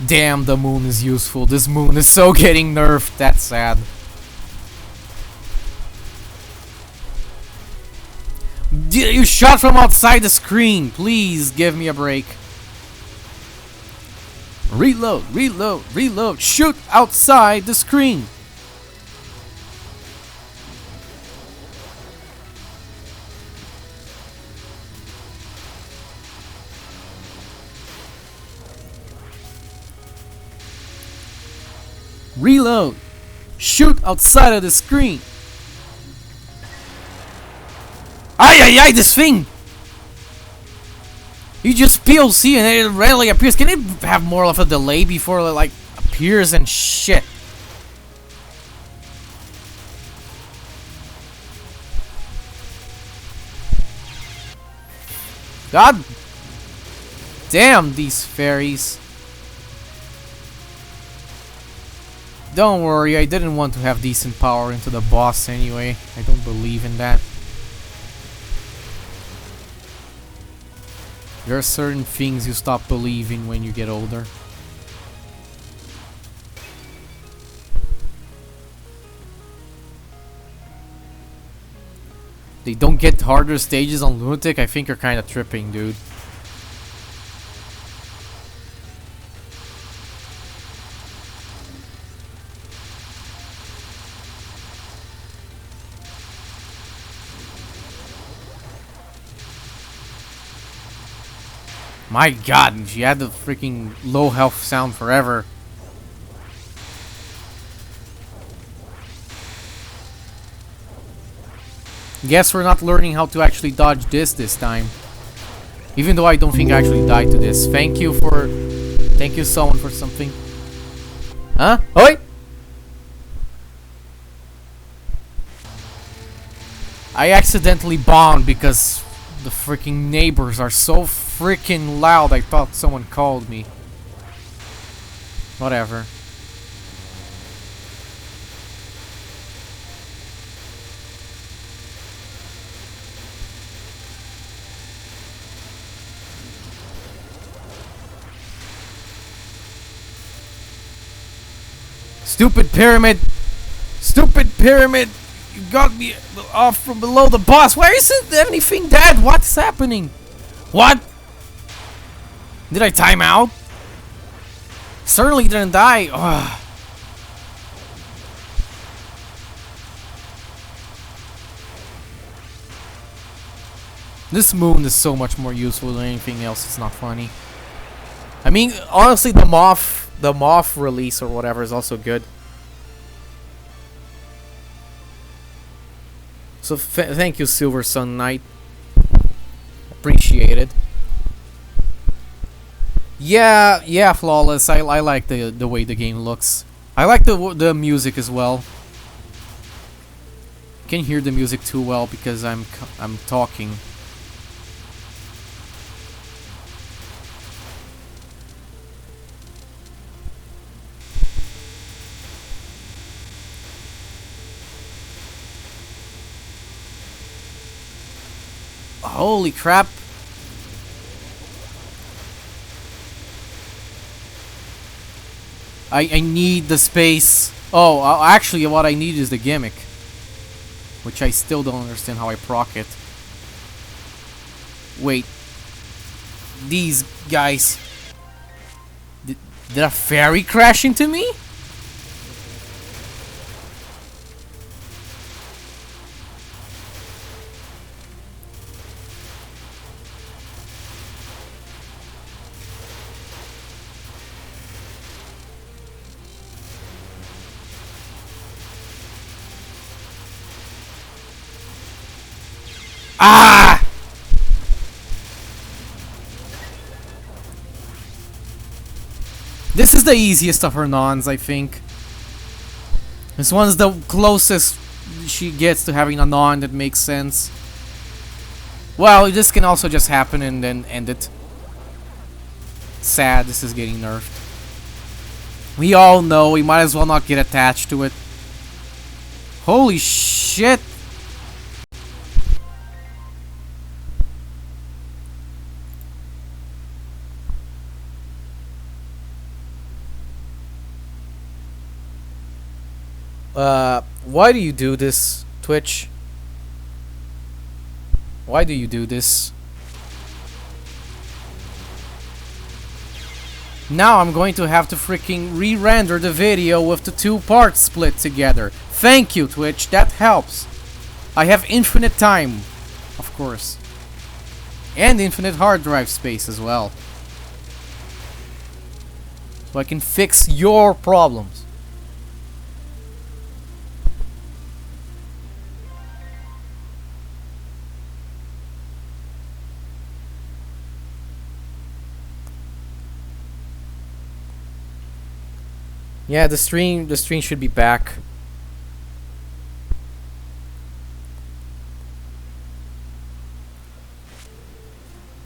Damn, the moon is useful. This moon is so getting nerfed. That's sad. You shot from outside the screen. Please give me a break. Reload, reload, reload. Shoot outside the screen. Reload. Shoot outside of the screen. Ay, ay, ay, this thing! You just PLC and it randomly appears. Can it have more of a delay before it, like, appears and shit? God damn these fairies. Don't worry, I didn't want to have decent power into the boss anyway. I don't believe in that. There are certain things you stop believing when you get older. They don't get harder stages on Lunatic. I think you're kind of tripping, dude. My god, she had the freaking low health sound forever. Guess we're not learning how to actually dodge this time. Even though I don't think I actually died to this. Thank you someone for something. Huh? Oi! I accidentally bombed because the freaking neighbors are so freaking loud. I thought someone called me. Whatever. Stupid pyramid! Stupid pyramid! You got me off from below the boss. Why isn't anything dead? What's happening? What? Did I time out? Certainly didn't die. Ugh. This moon is so much more useful than anything else. It's not funny. I mean, honestly, the moth release or whatever is also good. So thank you, Silver Sun Knight. Appreciate it. Yeah, Flawless. I like the way the game looks. I like the music as well. Can't hear the music too well because I'm talking. Holy crap. I need the space. Oh, actually what I need is the gimmick. Which I still don't understand how I proc it. Wait. These guys. Did a fairy crash into me? Ah! This is the easiest of her nons, I think. This one's the closest she gets to having a non that makes sense. Well, this can also just happen and then end it. Sad, this is getting nerfed. We all know, we might as well not get attached to it. Holy shit! Why do you do this, Twitch? Why do you do this? Now I'm going to have to freaking re-render the video with the two parts split together. Thank you, Twitch, that helps. I have infinite time, of course. And infinite hard drive space as well. So I can fix your problems. Yeah, the stream should be back.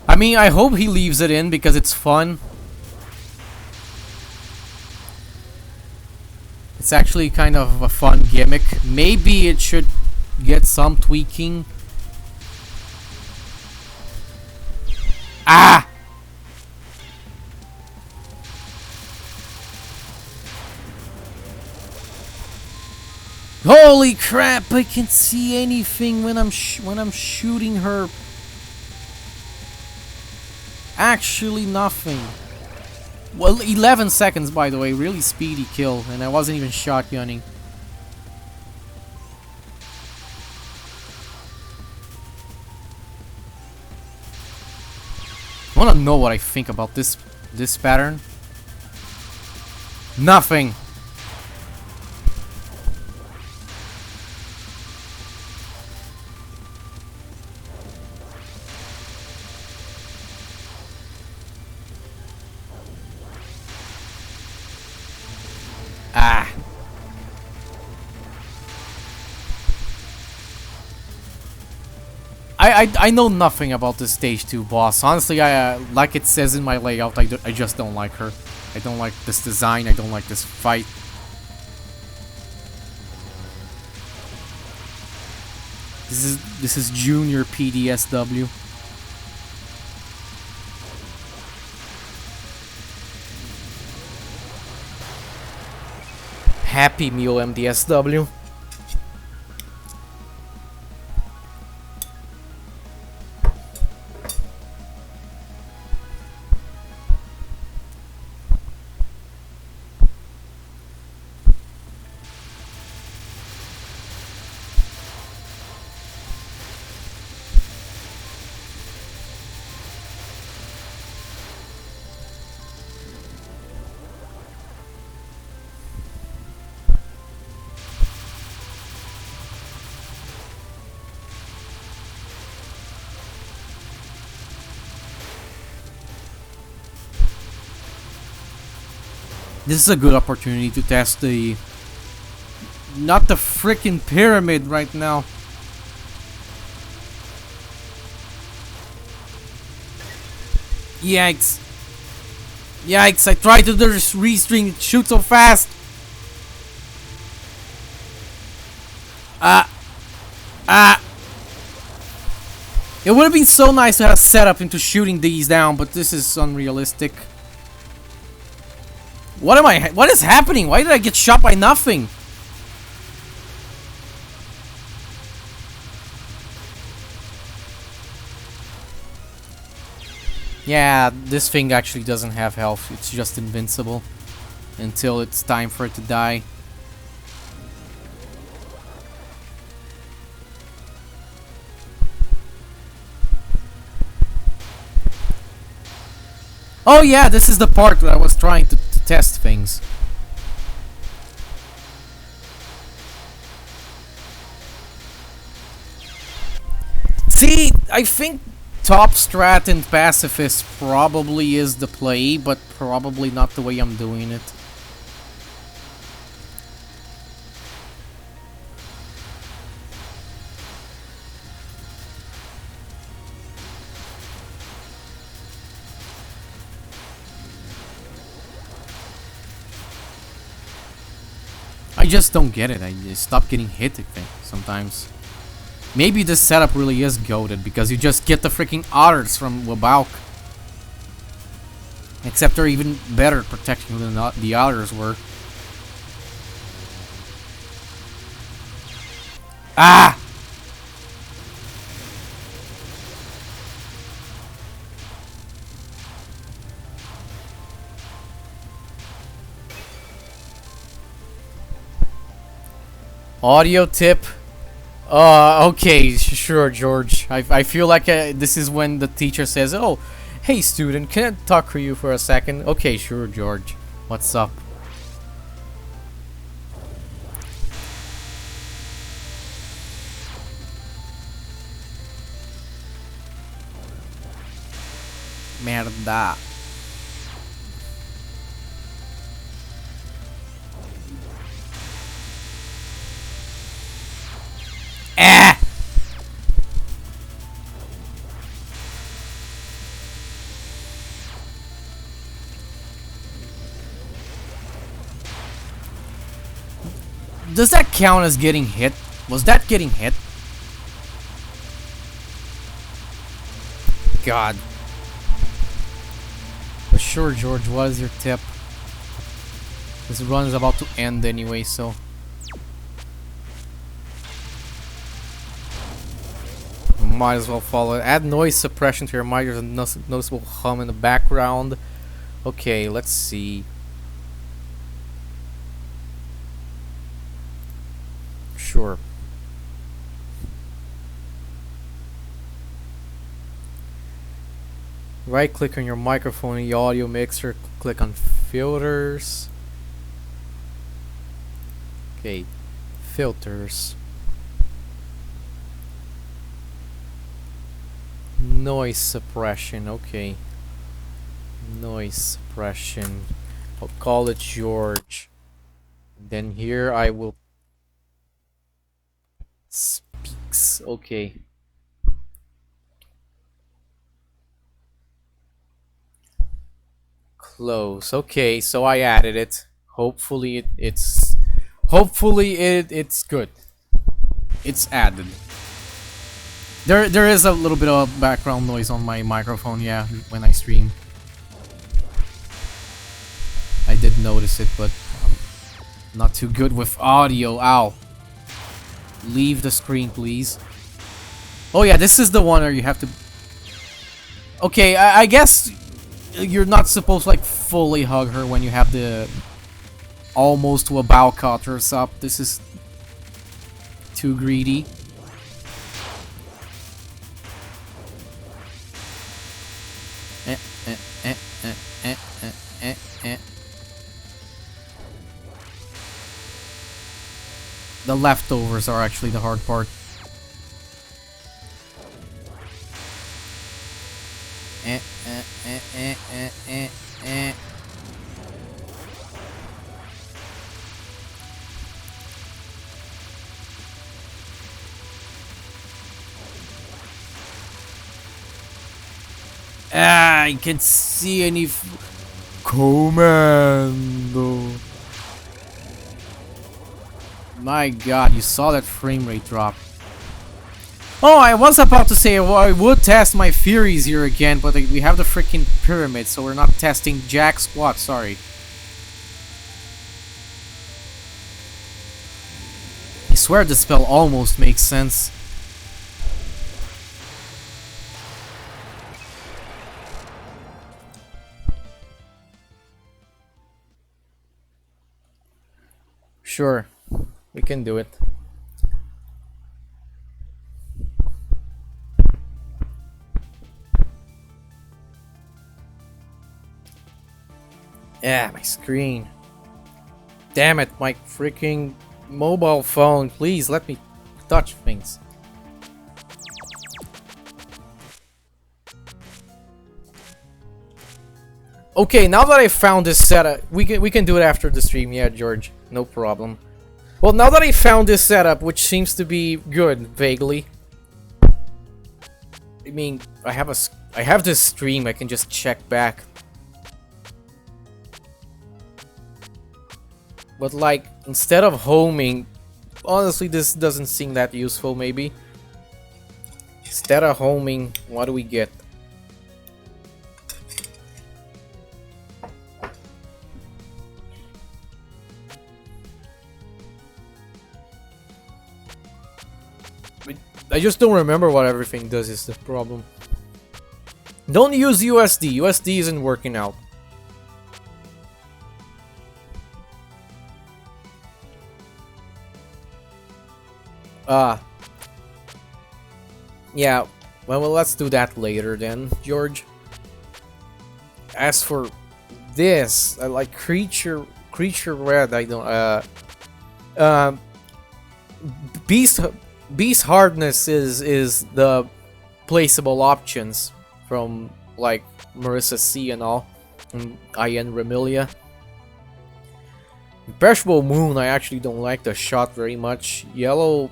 I mean, I hope he leaves it in because it's fun. It's actually kind of a fun gimmick. Maybe it should get some tweaking. Ah! Holy crap! I can't see anything when I'm shooting her. Actually, nothing. Well, 11 seconds, by the way. Really speedy kill, and I wasn't even shotgunning. I wanna know what I think about this pattern. Nothing. I know nothing about this stage 2 boss. Honestly, like it says in my layout, I just don't like her. I don't like this design. I don't like this fight. This is Junior PDSW. Happy Meal MDSW. This is a good opportunity to test the... Not the freaking pyramid right now. Yikes. Yikes, I tried to do this restring, it shoots so fast. It would have been so nice to have a setup into shooting these down, but this is unrealistic. What is happening? Why did I get shot by nothing? Yeah, this thing actually doesn't have health. It's just invincible until it's time for it to die. Oh yeah, this is the part where I was trying to test things. See, I think top strat and pacifist probably is the play, but probably not the way I'm doing it. I just don't get it. I stop getting hit, I think, sometimes. Maybe this setup really is goated because you just get the freaking otters from Wabauk. Except they're even better at protecting than the otters were. Ah! Audio tip. Okay, sure, George. I feel like this is when the teacher says, "Oh, hey, student, can I talk to you for a second?" Okay, sure, George. What's up? Merda. Ah! Does that count as getting hit? Was that getting hit? God. But sure, George, what is your tip? This run is about to end anyway, so... Might as well follow it. Add noise suppression to your mic. There's a noticeable hum in the background. Okay, let's see. Sure. Right click on your microphone in the audio mixer. Click on filters. Okay, filters. Noise suppression, okay. Noise suppression. I'll call it George. Then here I will speaks, okay. close. Okay, so I added it. Hopefully it's good. It's added. There is a little bit of background noise on my microphone, yeah, when I stream. I did notice it, but I'm not too good with audio. Ow. Leave the screen, please. Oh yeah, this is the one where you have to... Okay, I guess you're not supposed to like fully hug her when you have the almost to a bow cutters up. This is too greedy. The leftovers are actually the hard part. I can't see any commando. My god, you saw that frame rate drop. Oh, I was about to say, well, I would test my theories here again, but we have the freaking pyramid, so we're not testing jack squat, sorry. I swear this spell almost makes sense. Sure, we can do it. Yeah, my screen. Damn it, my freaking mobile phone. Please let me touch things. Okay, now that I found this setup, we can do it after the stream. Yeah, George, no problem. Well, now that I found this setup, which seems to be good, vaguely. I mean, I have this stream. I can just check back. But like, instead of homing, honestly, this doesn't seem that useful, maybe. Instead of homing, what do we get? I just don't remember what everything does is the problem. Don't use USD. USD isn't working out. Yeah, well, let's do that later then, George. As for this, I like creature red, I don't, beast hardness is the placeable options from, like, Marissa C and all, and IN Remilia. Imperishable Moon, I actually don't like the shot very much. Yellow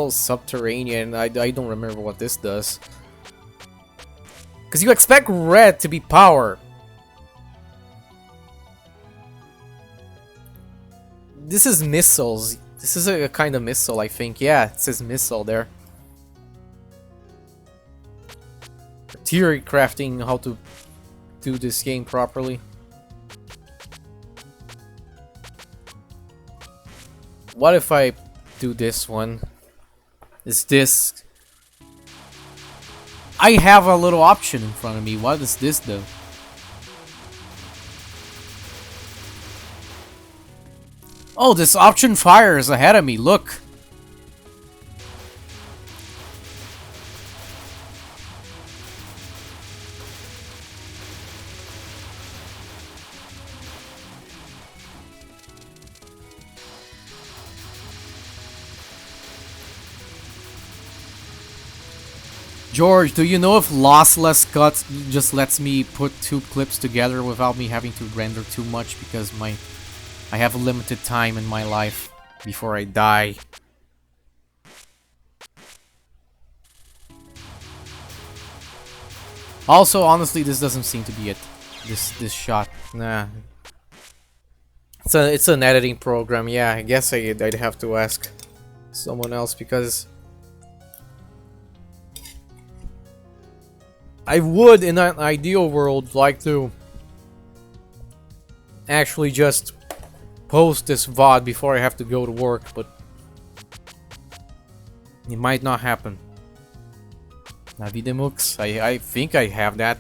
Subterranean, I don't remember what this does. Because you expect red to be power. This is missiles. This is a kind of missile, I think. Yeah, it says missile there. Theory crafting how to do this game properly. What if I do this one? Is this... I have a little option in front of me. What does this do? Oh, this option fires ahead of me. Look. George, do you know if lossless cut just lets me put two clips together without me having to render too much because I have a limited time in my life before I die. Also, honestly, this doesn't seem to be it. this shot. Nah. It's an editing program. Yeah, I guess I'd have to ask someone else because I would, in an ideal world, like to actually just post this VOD before I have to go to work, but it might not happen. Navidemux, I think I have that.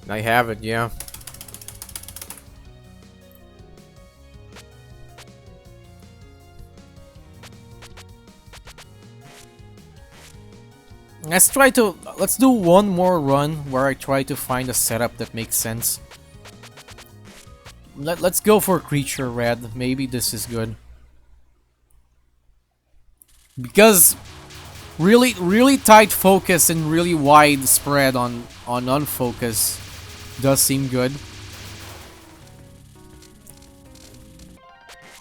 I have it, yeah. Let's do one more run where I try to find a setup that makes sense. Let's go for Creature Red. Maybe this is good. Because really tight focus and really wide spread on unfocus does seem good.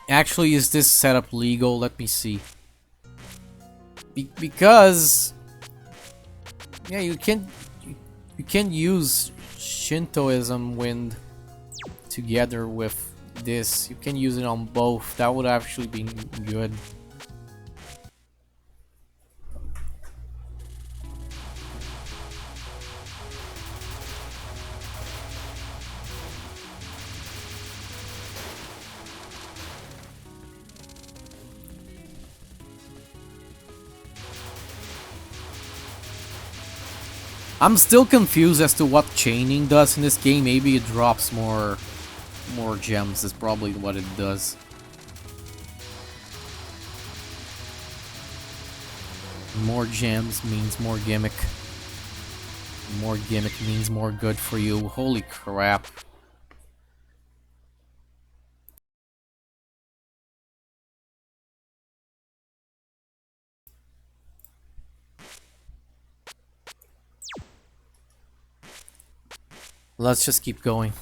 Actually, is this setup legal? Let me see. Because yeah, you can use Shintoism Wind together with this. You can use it on both. That would actually be good. I'm still confused as to what chaining does in this game. Maybe it drops more gems is probably what it does. More gems means more gimmick. More gimmick means more good for you. Holy crap. Let's just keep going.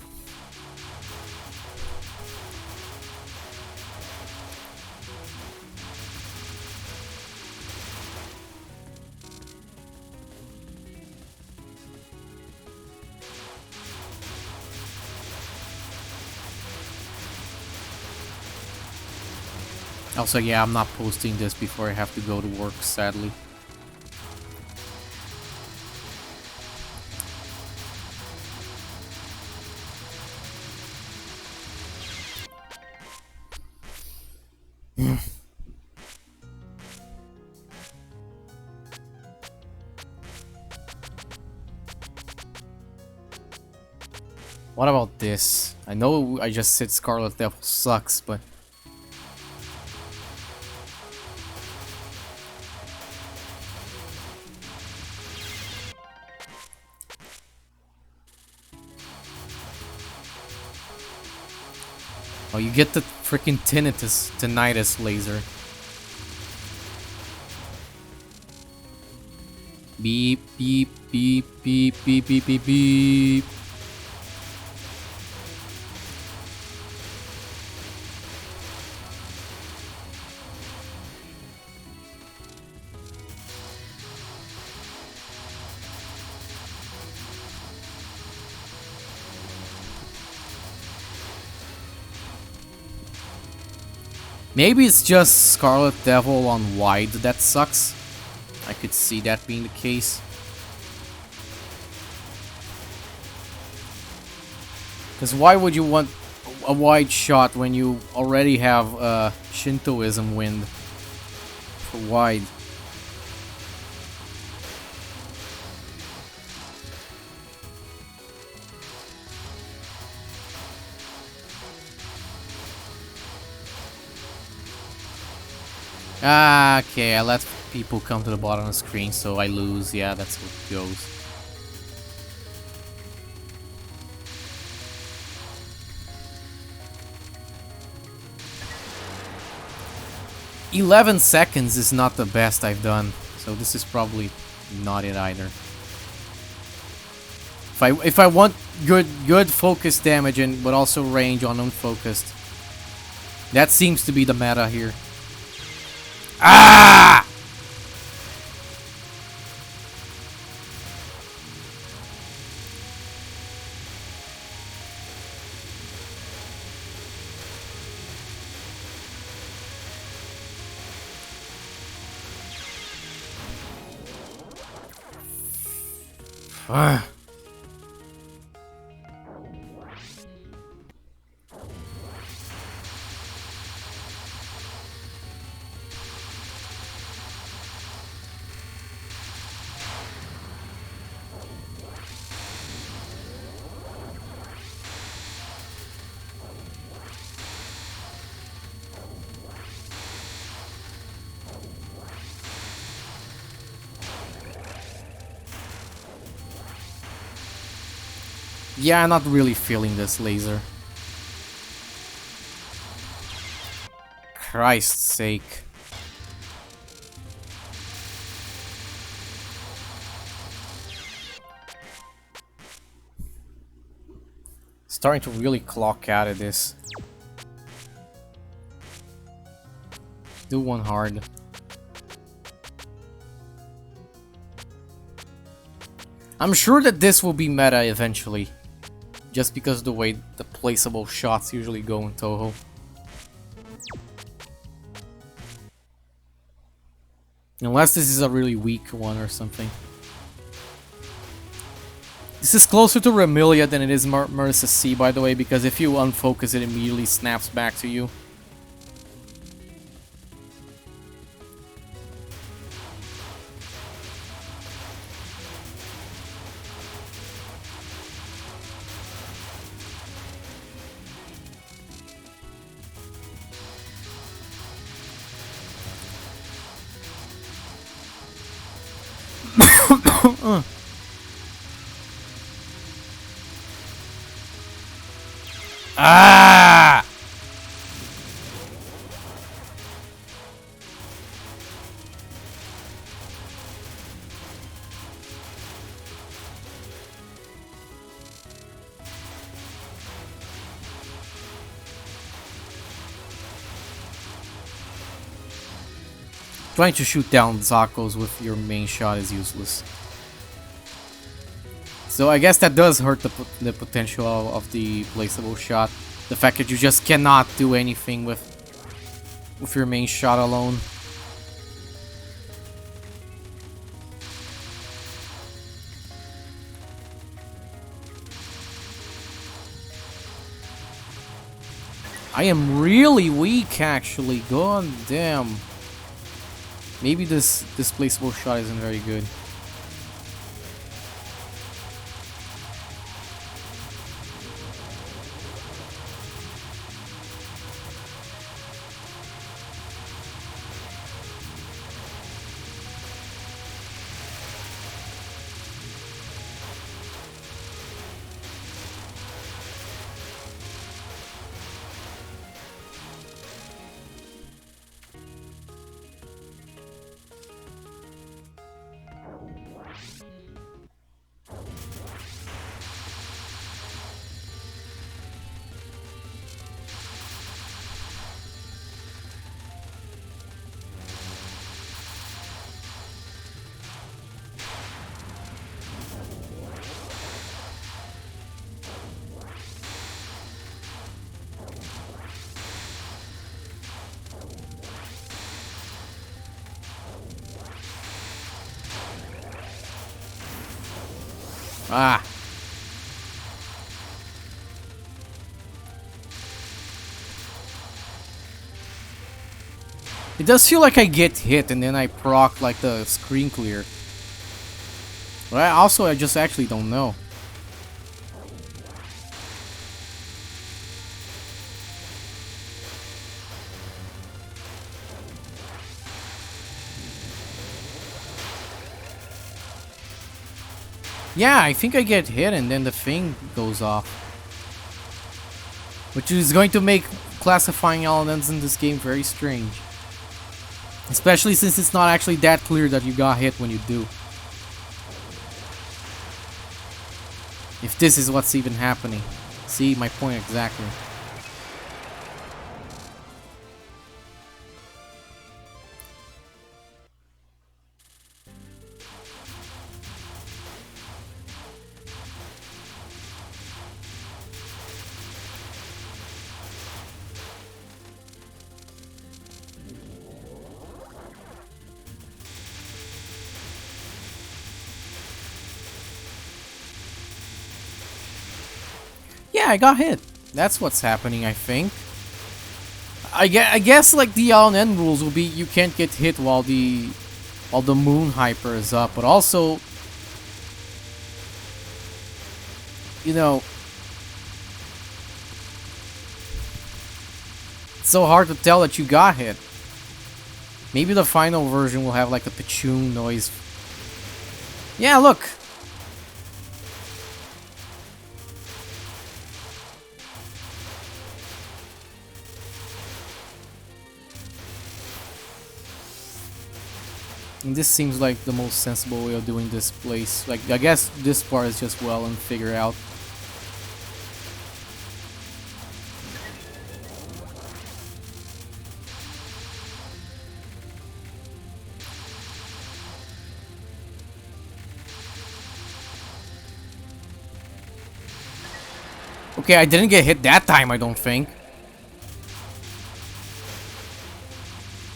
Also, yeah, I'm not posting this before I have to go to work, sadly. What about this? I know I just said Scarlet Devil sucks, but oh, you get the freaking tinnitus laser. Beep, beep, beep, beep, beep, beep, beep, beep. Maybe it's just Scarlet Devil on wide that sucks. I could see that being the case. Because why would you want a wide shot when you already have Shintoism Wind for wide? Ah, okay, I let people come to the bottom of the screen, so I lose. Yeah, that's what it goes. $11 is not the best I've done, so this is probably not it either. If I want good focus damage and but also range on unfocused, that seems to be the meta here. Ah! Ah. Yeah, I'm not really feeling this laser. Christ's sake. Starting to really clock out of this. Do one hard. I'm sure that this will be meta eventually. Just because of the way the placeable shots usually go in Touhou. Unless this is a really weak one or something. This is closer to Remilia than it is Marissa C, by the way, because if you unfocus it immediately snaps back to you. Ah! Trying to shoot down Zakos with your main shot is useless. So I guess that does hurt the potential of the placeable shot. The fact that you just cannot do anything with your main shot alone. I am really weak actually, god damn. Maybe this placeable shot isn't very good. Ah. It does feel like I get hit and then I proc like the screen clear. But I just actually don't know. Yeah, I think I get hit and then the thing goes off. Which is going to make classifying elements in this game very strange. Especially since it's not actually that clear that you got hit when you do. If this is what's even happening. See my point exactly. Yeah, I got hit. That's what's happening, I think. I guess like the LNN rules will be you can't get hit while the moon hyper is up, but also, you know, it's so hard to tell that you got hit. Maybe the final version will have like a pachoon noise. Yeah, look. And this seems like the most sensible way of doing this place. Like, I guess this part is just well and figure out. Okay, I didn't get hit that time, I don't think.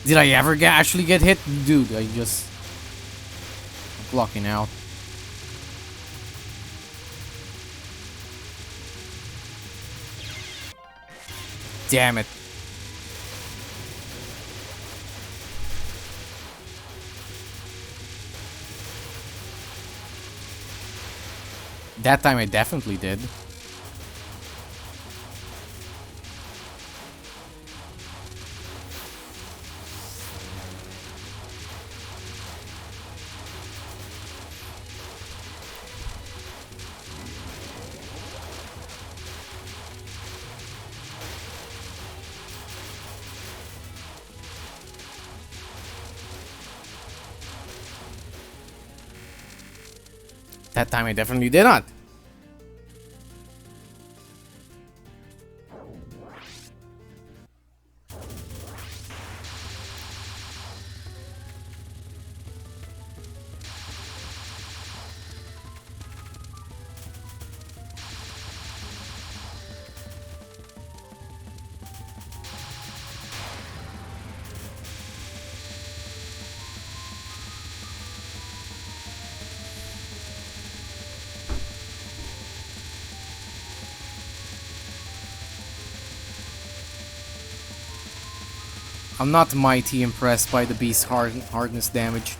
Did I ever actually get hit? Dude, I just... blocking out. Damn it. That time I definitely did. That time I definitely did not. I'm not mighty impressed by the beast's hardness damage.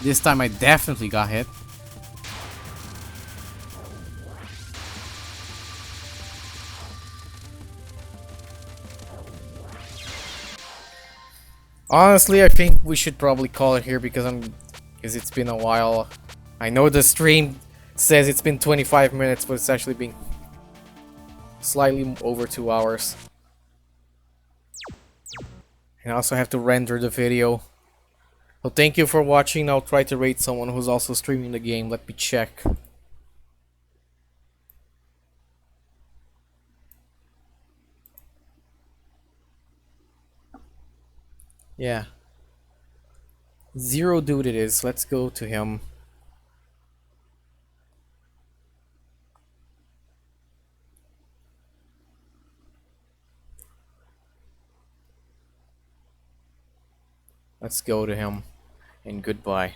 This time I definitely got hit. Honestly, I think we should probably call it here because it's been a while. I know the stream says it's been 25 minutes, but it's actually been slightly over 2 hours. And I also have to render the video. So thank you for watching. I'll try to rate someone who's also streaming the game. Let me check. Yeah. Zero Dude it is. Let's go to him. Let's go to him. And goodbye.